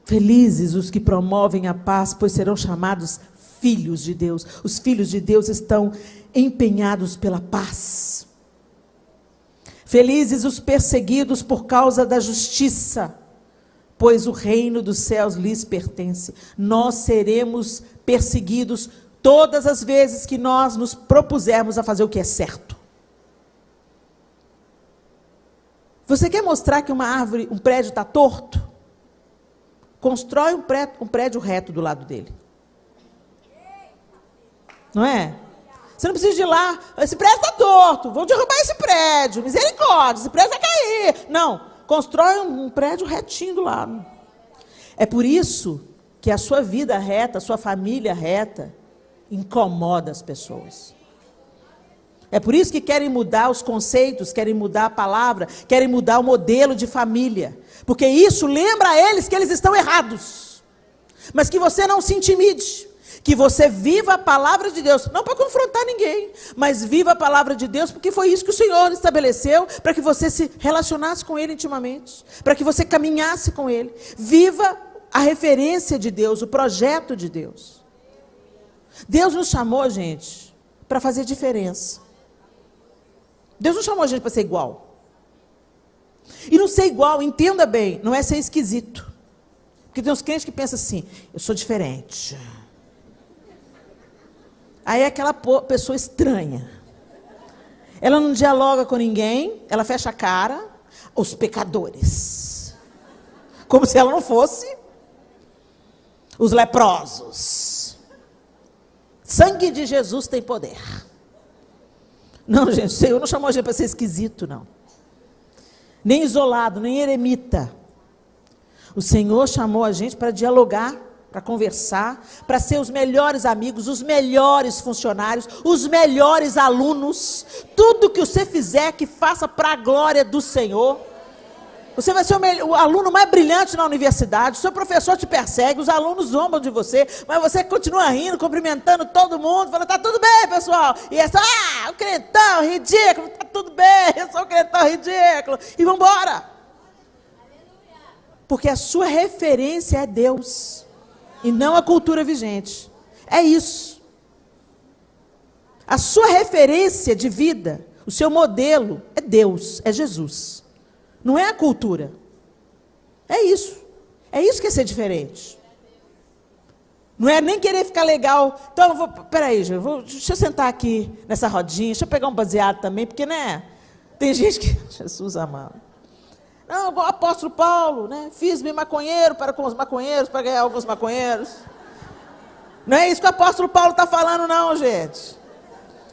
Felizes os que promovem a paz, pois serão chamados filhos de Deus. Os filhos de Deus estão empenhados pela paz. Felizes os perseguidos por causa da justiça, pois o reino dos céus lhes pertence. Nós seremos perseguidos todas as vezes que nós nos propusermos a fazer o que é certo. Você quer mostrar que uma árvore, um prédio está torto? Constrói um prédio reto do lado dele. Não é? Você não precisa de ir lá, esse prédio está torto, vão derrubar esse prédio, misericórdia, esse prédio vai cair. Não, constrói um prédio retinho do lado. É por isso que a sua vida reta, a sua família reta, incomoda as pessoas. É por isso que querem mudar os conceitos, querem mudar a palavra, querem mudar o modelo de família. Porque isso lembra a eles que eles estão errados. Mas que você não se intimide. Que você viva a palavra de Deus. Não para confrontar ninguém, mas viva a palavra de Deus, porque foi isso que o Senhor estabeleceu, para que você se relacionasse com Ele intimamente. Para que você caminhasse com Ele. Viva a referência de Deus, o projeto de Deus. Deus nos chamou, gente, para fazer diferença. Deus não chamou a gente para ser igual. E não ser igual, entenda bem, não é ser esquisito. Porque tem uns crentes que pensam assim, eu sou diferente. Aí é aquela pessoa estranha. Ela não dialoga com ninguém, ela fecha a cara, os pecadores. Como se ela não fosse os leprosos. Sangue de Jesus tem poder. Não, gente, o Senhor não chamou a gente para ser esquisito, não. Nem isolado, nem eremita. O Senhor chamou a gente para dialogar, para conversar, para ser os melhores amigos, os melhores funcionários, os melhores alunos. Tudo que você fizer, que faça para a glória do Senhor. Você vai ser o aluno mais brilhante na universidade, o seu professor te persegue, os alunos zombam de você, mas você continua rindo, cumprimentando todo mundo, falando, tá tudo bem, pessoal. E é só, o crentão ridículo, tá tudo bem, eu sou o crentão ridículo. E vamos embora. Porque a sua referência é Deus, e não a cultura vigente. É isso. A sua referência de vida, o seu modelo é Deus, é Jesus. Não é a cultura. É isso. É isso que é ser diferente. Não é nem querer ficar legal. Então, peraí, deixa eu sentar aqui nessa rodinha, deixa eu pegar um baseado também, porque, né, tem gente que... Jesus amado. Não, o apóstolo Paulo, né, fiz-me maconheiro para com os maconheiros, para ganhar alguns maconheiros. Não é isso que o apóstolo Paulo está falando, não, gente.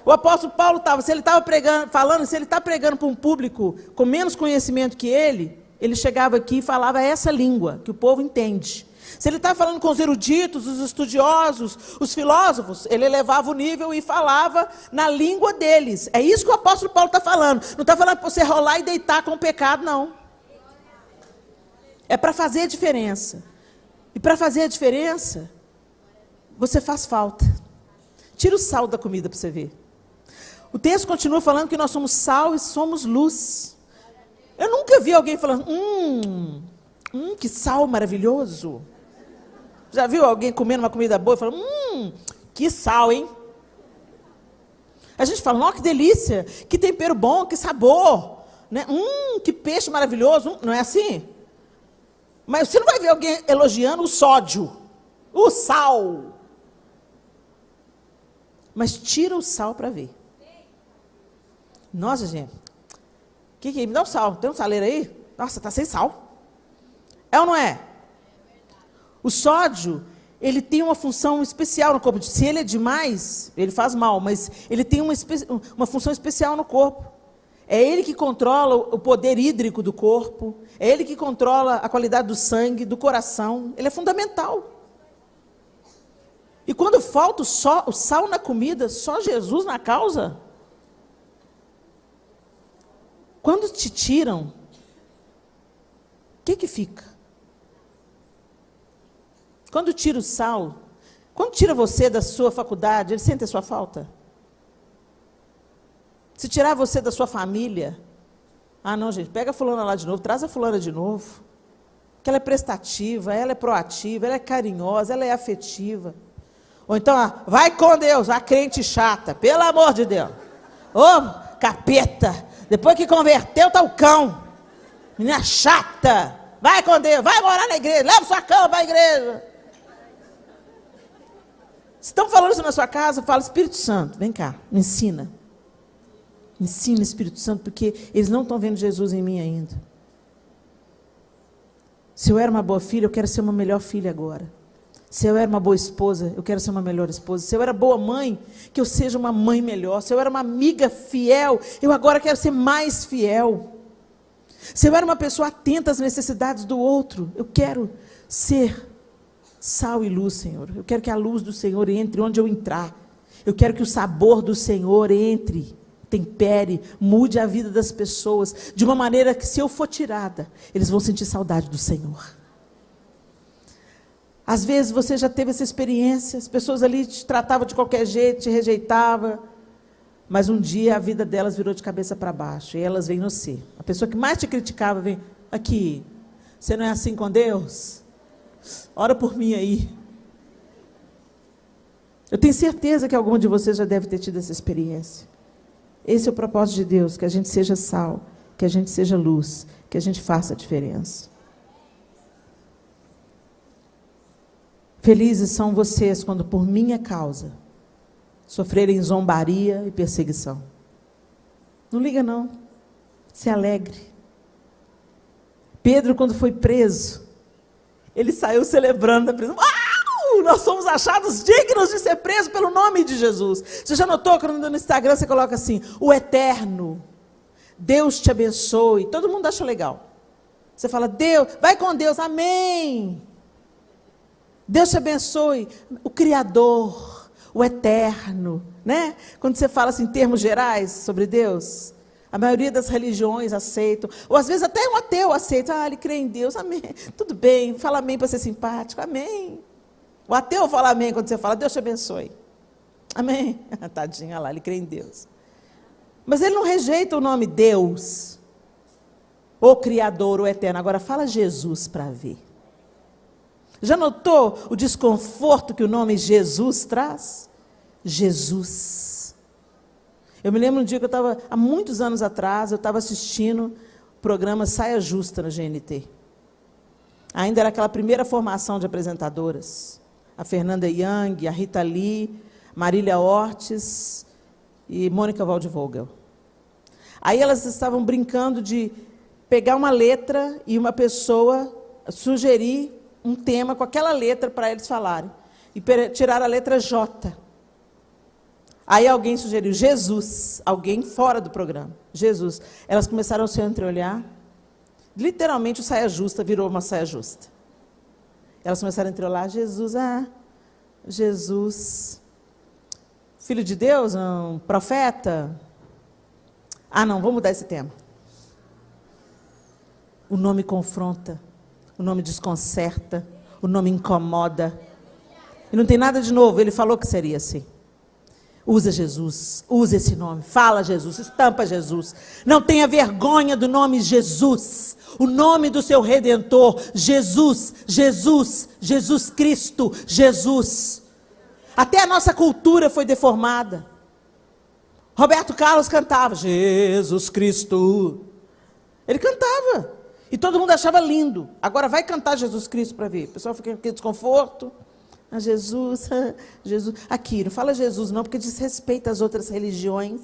O apóstolo Paulo estava, se ele estava falando, se ele está pregando para um público com menos conhecimento que ele chegava aqui e falava essa língua, que o povo entende. Se ele estava falando com os eruditos, os estudiosos, os filósofos, ele elevava o nível e falava na língua deles. É isso que o apóstolo Paulo está falando. Não está falando para você rolar e deitar com o pecado, não. É para fazer a diferença. E para fazer a diferença, você faz falta. Tira o sal da comida para você ver. O texto continua falando que nós somos sal e somos luz. Eu nunca vi alguém falando, que sal maravilhoso. Já viu alguém comendo uma comida boa e falando, que sal, hein? A gente fala, que delícia, que tempero bom, que sabor. Né? Que peixe maravilhoso. Não é assim? Mas você não vai ver alguém elogiando o sódio, o sal. Mas tira o sal para ver. Nossa, gente. Me dá um sal. Tem um saleiro aí? Nossa, está sem sal. É ou não é? O sódio, ele tem uma função especial no corpo. Se ele é demais, ele faz mal, mas ele tem uma função especial no corpo. É ele que controla o poder hídrico do corpo. É ele que controla a qualidade do sangue, do coração. Ele é fundamental. E quando falta o sal na comida, só Jesus na causa? Quando te tiram, o que fica? Quando tira o sal, quando tira você da sua faculdade, ele sente a sua falta? Se tirar você da sua família, não, gente, pega a fulana lá de novo, traz a fulana de novo. Porque ela é prestativa, ela é proativa, ela é carinhosa, ela é afetiva. Ou então, vai com Deus, a crente chata, pelo amor de Deus. Ô, capeta, depois que converteu, tá o cão. Menina chata, vai com Deus, vai morar na igreja, leva sua cama para a igreja. Se estão falando isso na sua casa, fala, Espírito Santo, vem cá, me ensina. Me ensina, Espírito Santo, porque eles não estão vendo Jesus em mim ainda. Se eu era uma boa filha, eu quero ser uma melhor filha agora. Se eu era uma boa esposa, eu quero ser uma melhor esposa. Se eu era boa mãe, que eu seja uma mãe melhor. Se eu era uma amiga fiel, eu agora quero ser mais fiel. Se eu era uma pessoa atenta às necessidades do outro, eu quero ser sal e luz, Senhor. Eu quero que a luz do Senhor entre onde eu entrar. Eu quero que o sabor do Senhor entre, tempere, mude a vida das pessoas, de uma maneira que, se eu for tirada, eles vão sentir saudade do Senhor. Às vezes você já teve essa experiência, as pessoas ali te tratavam de qualquer jeito, te rejeitavam, mas um dia a vida delas virou de cabeça para baixo, e elas vêm no você. A pessoa que mais te criticava vem, aqui, você não é assim com Deus? Ora por mim aí. Eu tenho certeza que algum de vocês já deve ter tido essa experiência. Esse é o propósito de Deus, que a gente seja sal, que a gente seja luz, que a gente faça a diferença. Felizes são vocês quando, por minha causa, sofrerem zombaria e perseguição. Não liga não, se alegre. Pedro, quando foi preso, ele saiu celebrando da prisão. Nós somos achados dignos de ser presos pelo nome de Jesus. Você já notou quando no Instagram você coloca assim, o eterno, Deus te abençoe, todo mundo acha legal. Você fala, Deus, vai com Deus, amém. Deus te abençoe, o Criador, o Eterno, né? Quando você fala assim, em termos gerais sobre Deus, a maioria das religiões aceitam, ou às vezes até um ateu aceita, ele crê em Deus, amém, tudo bem, fala amém para ser simpático, amém. O ateu fala amém quando você fala, Deus te abençoe, amém. Tadinha lá, ele crê em Deus. Mas ele não rejeita o nome Deus, o Criador, o Eterno. Agora fala Jesus para ver. Já notou o desconforto que o nome Jesus traz? Jesus. Eu me lembro um dia que eu estava, há muitos anos atrás, eu estava assistindo o programa Saia Justa na GNT. Ainda era aquela primeira formação de apresentadoras. A Fernanda Young, a Rita Lee, Marília Ortiz e Mônica Waldvogel. Aí elas estavam brincando de pegar uma letra e uma pessoa sugerir um tema com aquela letra para eles falarem. E tirar a letra J. Aí alguém sugeriu Jesus, alguém fora do programa. Jesus. Elas começaram a se entreolhar. Literalmente o saia justa virou uma saia justa. Elas começaram a entreolhar. Jesus, Jesus. Filho de Deus, um profeta. Não, vamos mudar esse tema. O nome confronta. O nome desconcerta, o nome incomoda. E não tem nada de novo, ele falou que seria assim. Usa Jesus, usa esse nome, fala Jesus, estampa Jesus. Não tenha vergonha do nome Jesus, o nome do seu Redentor, Jesus, Jesus, Jesus Cristo, Jesus. Até a nossa cultura foi deformada. Roberto Carlos cantava, Jesus Cristo. Ele cantava. E todo mundo achava lindo. Agora vai cantar Jesus Cristo para ver. O pessoal fica com aquele desconforto. Jesus, Jesus. Aqui, não fala Jesus não, porque desrespeita as outras religiões.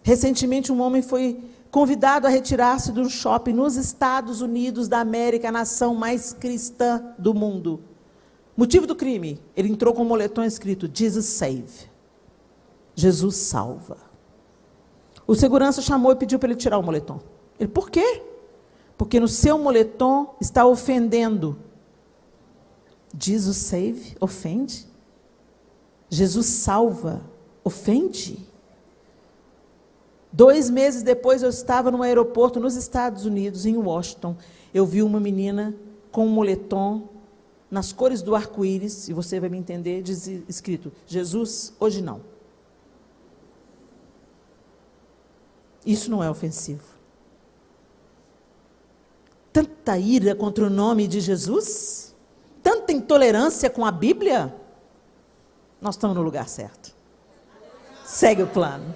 Recentemente um homem foi convidado a retirar-se de um shopping nos Estados Unidos da América, a nação mais cristã do mundo. Motivo do crime, ele entrou com um moletom escrito, Jesus save. Jesus salva. O segurança chamou e pediu para ele tirar o moletom. Ele, por quê? Porque no seu moletom está ofendendo. Jesus save, ofende. Jesus salva, ofende. 2 meses depois eu estava no aeroporto nos Estados Unidos, em Washington. Eu vi uma menina com um moletom nas cores do arco-íris, e você vai me entender, diz escrito, Jesus, hoje não. Isso não é ofensivo. Tanta ira contra o nome de Jesus, tanta tanta intolerância com a Bíblia, nós estamos no lugar certo. Segue o plano.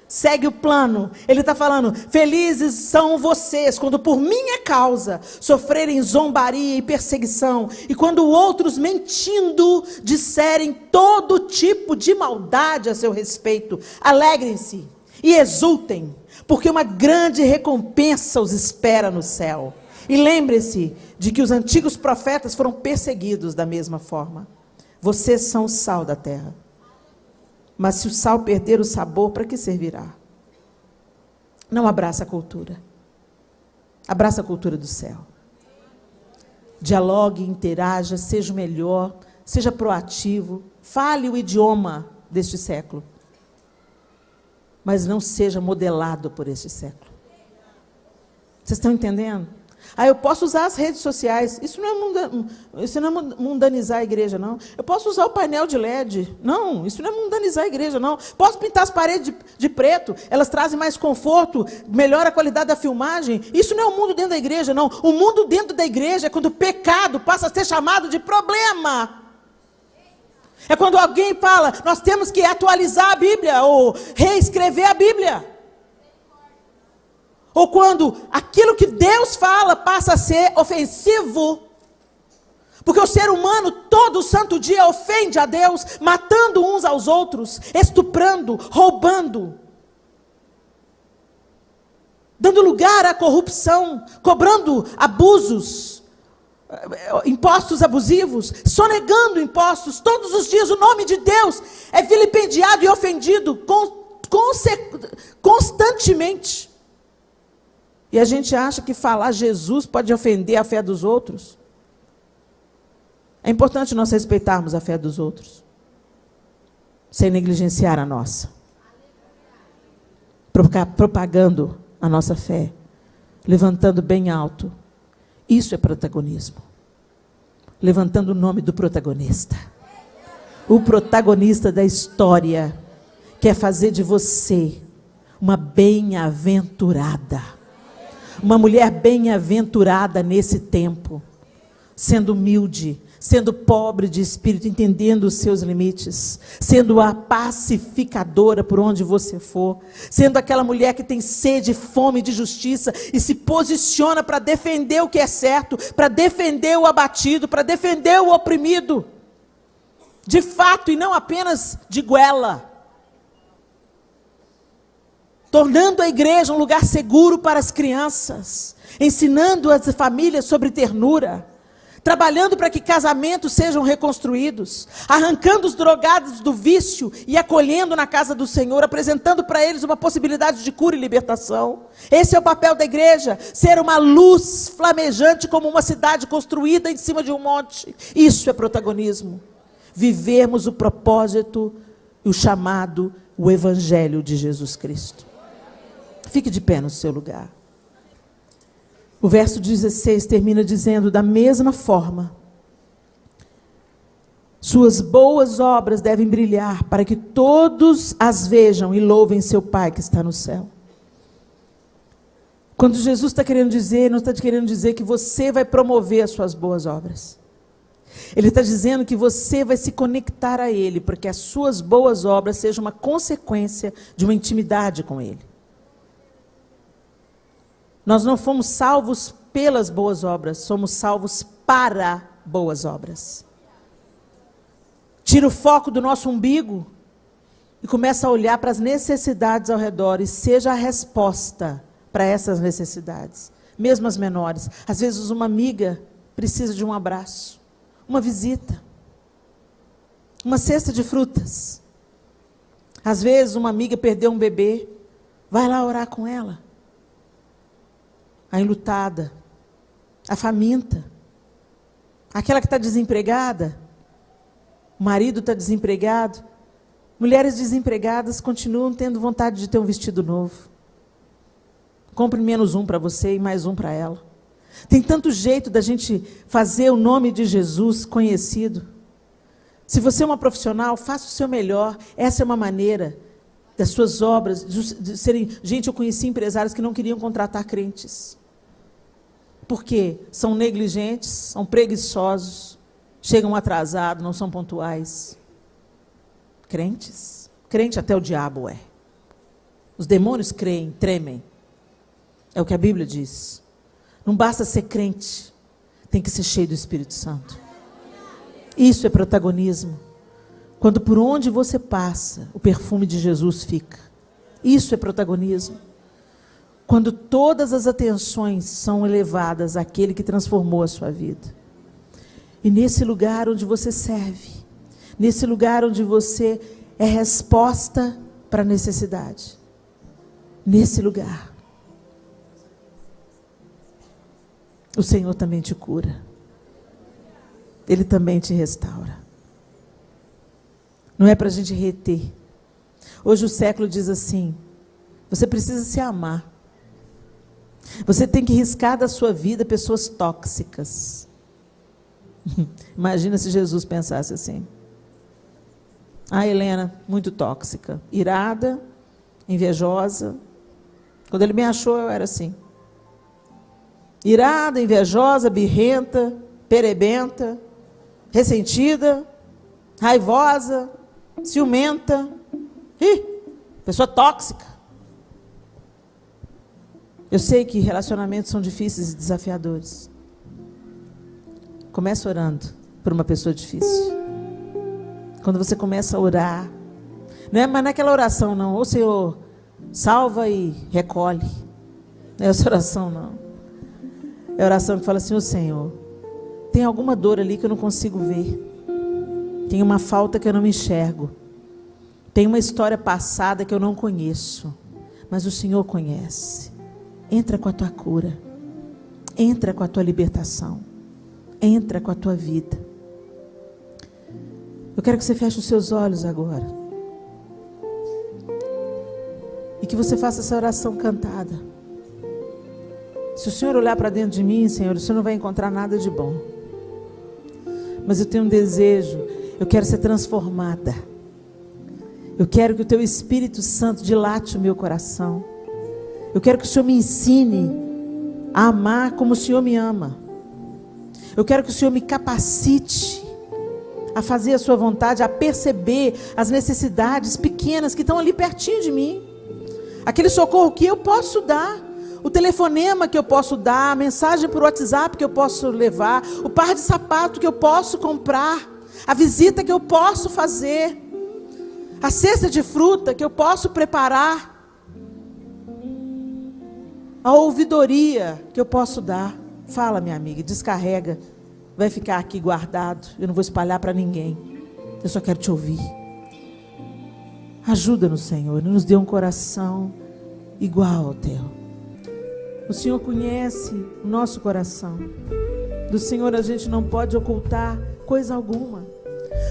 Segue o plano. Ele está falando: felizes são vocês quando por minha causa sofrerem zombaria e perseguição, e quando outros mentindo disserem todo tipo de maldade a seu respeito. Alegrem-se e exultem, porque uma grande recompensa os espera no céu. E lembre-se de que os antigos profetas foram perseguidos da mesma forma. Vocês são o sal da terra. Mas se o sal perder o sabor, para que servirá? Não abraça a cultura. Abraça a cultura do céu. Dialogue, interaja, seja o melhor, seja proativo, fale o idioma deste século. Mas não seja modelado por este século. Vocês estão entendendo? Eu posso usar as redes sociais. Isso não é mundanizar a igreja, não. Eu posso usar o painel de LED. Não, isso não é mundanizar a igreja, não. Posso pintar as paredes de preto. Elas trazem mais conforto, melhora a qualidade da filmagem. Isso não é o mundo dentro da igreja, não. O mundo dentro da igreja é quando o pecado passa a ser chamado de problema. É quando alguém fala: nós temos que atualizar a Bíblia, ou reescrever a Bíblia. Ou quando aquilo que Deus fala passa a ser ofensivo. Porque o ser humano todo santo dia ofende a Deus, matando uns aos outros, estuprando, roubando, dando lugar à corrupção, cobrando abusos, impostos abusivos, sonegando impostos. Todos os dias o nome de Deus é vilipendiado e ofendido constantemente. E a gente acha que falar Jesus pode ofender a fé dos outros. É importante nós respeitarmos a fé dos outros, sem negligenciar a nossa. Propagando a nossa fé, levantando bem alto. Isso é protagonismo. Levantando o nome do protagonista. O protagonista da história quer fazer de você uma bem-aventurada. Uma mulher bem-aventurada nesse tempo, sendo humilde, sendo pobre de espírito, entendendo os seus limites, sendo a pacificadora por onde você for, sendo aquela mulher que tem sede, fome de justiça e se posiciona para defender o que é certo, para defender o abatido, para defender o oprimido, de fato e não apenas de goela. Tornando a igreja um lugar seguro para as crianças, ensinando as famílias sobre ternura, trabalhando para que casamentos sejam reconstruídos, arrancando os drogados do vício e acolhendo na casa do Senhor, apresentando para eles uma possibilidade de cura e libertação. Esse é o papel da igreja, ser uma luz flamejante como uma cidade construída em cima de um monte. Isso é protagonismo. Vivermos o propósito, o chamado, o evangelho de Jesus Cristo. Fique de pé no seu lugar. O verso 16 termina dizendo: da mesma forma, suas boas obras devem brilhar, para que todos as vejam e louvem seu Pai que está no céu. Quando Jesus está querendo dizer, não está querendo dizer que você vai promover as suas boas obras. Ele está dizendo que você vai se conectar a Ele, porque as suas boas obras sejam uma consequência de uma intimidade com Ele. Nós não fomos salvos pelas boas obras, somos salvos para boas obras. Tira o foco do nosso umbigo e começa a olhar para as necessidades ao redor e seja a resposta para essas necessidades, mesmo as menores. Às vezes uma amiga precisa de um abraço, uma visita, uma cesta de frutas. Às vezes uma amiga perdeu um bebê, vai lá orar com ela. A enlutada, a faminta, aquela que está desempregada, o marido está desempregado, mulheres desempregadas continuam tendo vontade de ter um vestido novo. Compre menos um para você e mais um para ela. Tem tanto jeito da gente fazer o nome de Jesus conhecido. Se você é uma profissional, faça o seu melhor. Essa é uma maneira das suas obras de serem... Gente, eu conheci empresários que não queriam contratar crentes. Porque são negligentes, são preguiçosos, chegam atrasados, não são pontuais. Crentes? Crente até o diabo é. Os demônios creem, tremem. É o que a Bíblia diz. Não basta ser crente, tem que ser cheio do Espírito Santo. Isso é protagonismo. Quando por onde você passa, o perfume de Jesus fica. Isso é protagonismo. Quando todas as atenções são elevadas àquele que transformou a sua vida. E nesse lugar onde você serve, nesse lugar onde você é resposta para a necessidade, nesse lugar, o Senhor também te cura. Ele também te restaura. Não é para a gente reter. Hoje o século diz assim: você precisa se amar. Você tem que riscar da sua vida pessoas tóxicas. Imagina se Jesus pensasse assim. Ah, Helena, muito tóxica, irada, invejosa. Quando ele me achou, eu era assim. Irada, invejosa, birrenta, perebenta, ressentida, raivosa, ciumenta. Pessoa tóxica. Eu sei que relacionamentos são difíceis e desafiadores. Começa orando por uma pessoa difícil. Quando você começa a orar, não é mais naquela oração não, ô Senhor, salva e recolhe. Não é essa oração não. É a oração que fala assim: ô Senhor, tem alguma dor ali que eu não consigo ver. Tem uma falta que eu não me enxergo. Tem uma história passada que eu não conheço. Mas o Senhor conhece. Entra com a tua cura. Entra com a tua libertação. Entra com a tua vida. Eu quero que você feche os seus olhos agora. E que você faça essa oração cantada. Se o Senhor olhar para dentro de mim, Senhor, o Senhor não vai encontrar nada de bom. Mas eu tenho um desejo. Eu quero ser transformada. Eu quero que o teu Espírito Santo dilate o meu coração. Eu quero que o Senhor me ensine a amar como o Senhor me ama. Eu quero que o Senhor me capacite a fazer a sua vontade, a perceber as necessidades pequenas que estão ali pertinho de mim. Aquele socorro que eu posso dar, o telefonema que eu posso dar, a mensagem por WhatsApp que eu posso levar, o par de sapato que eu posso comprar, a visita que eu posso fazer, a cesta de fruta que eu posso preparar, a ouvidoria que eu posso dar. Fala, minha amiga, descarrega. Vai ficar aqui guardado. Eu não vou espalhar para ninguém. Eu só quero te ouvir. Ajuda-nos, Senhor. Nos dê um coração igual ao teu. O Senhor conhece o nosso coração. Do Senhor a gente não pode ocultar coisa alguma.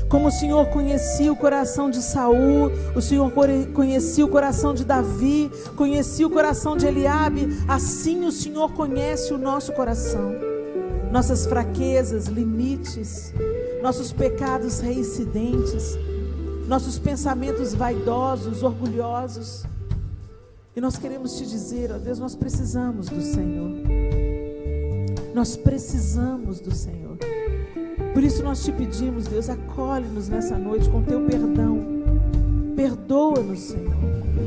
Como o Senhor conhecia o coração de Saul, o Senhor conhecia o coração de Davi, conhecia o coração de Eliabe, assim o Senhor conhece o nosso coração. Nossas fraquezas, limites, nossos pecados reincidentes, nossos pensamentos vaidosos, orgulhosos. E nós queremos te dizer, ó Deus, nós precisamos do Senhor. Nós precisamos do Senhor. Por isso nós te pedimos, Deus, acolhe-nos nessa noite com teu perdão. Perdoa-nos, Senhor,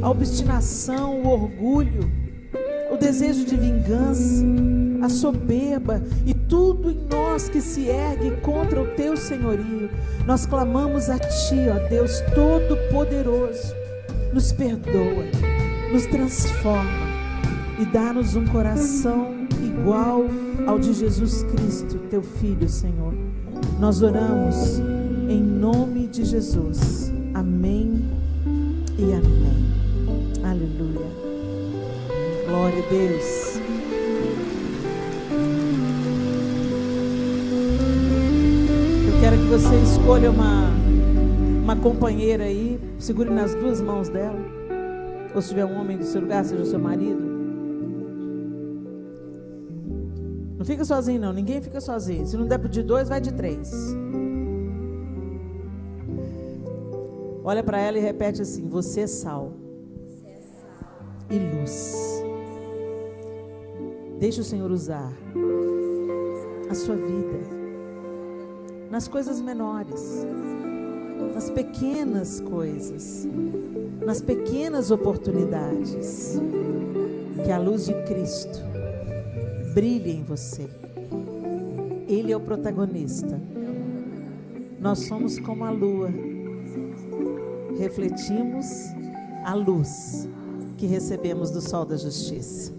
a obstinação, o orgulho, o desejo de vingança, a soberba e tudo em nós que se ergue contra o teu senhorio. Nós clamamos a ti, ó Deus Todo-Poderoso. Nos perdoa, nos transforma e dá-nos um coração igual ao de Jesus Cristo, teu Filho, Senhor. Nós oramos em nome de Jesus. Amém e amém. Aleluia. Glória a Deus. Eu quero que você escolha uma companheira aí, segure nas duas mãos dela. Ou se tiver um homem do seu lugar, seja o seu marido. Não fica sozinho não, ninguém fica sozinho. Se não der de 2, vai de 3. Olha para ela e repete assim: você é sal e luz. Deixa o Senhor usar a sua vida nas coisas menores, nas pequenas coisas, nas pequenas oportunidades. Que a luz de Cristo brilhe em você. Ele é o protagonista. Nós somos como a lua, refletimos a luz que recebemos do sol da justiça.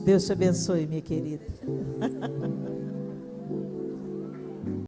Deus te abençoe, minha querida.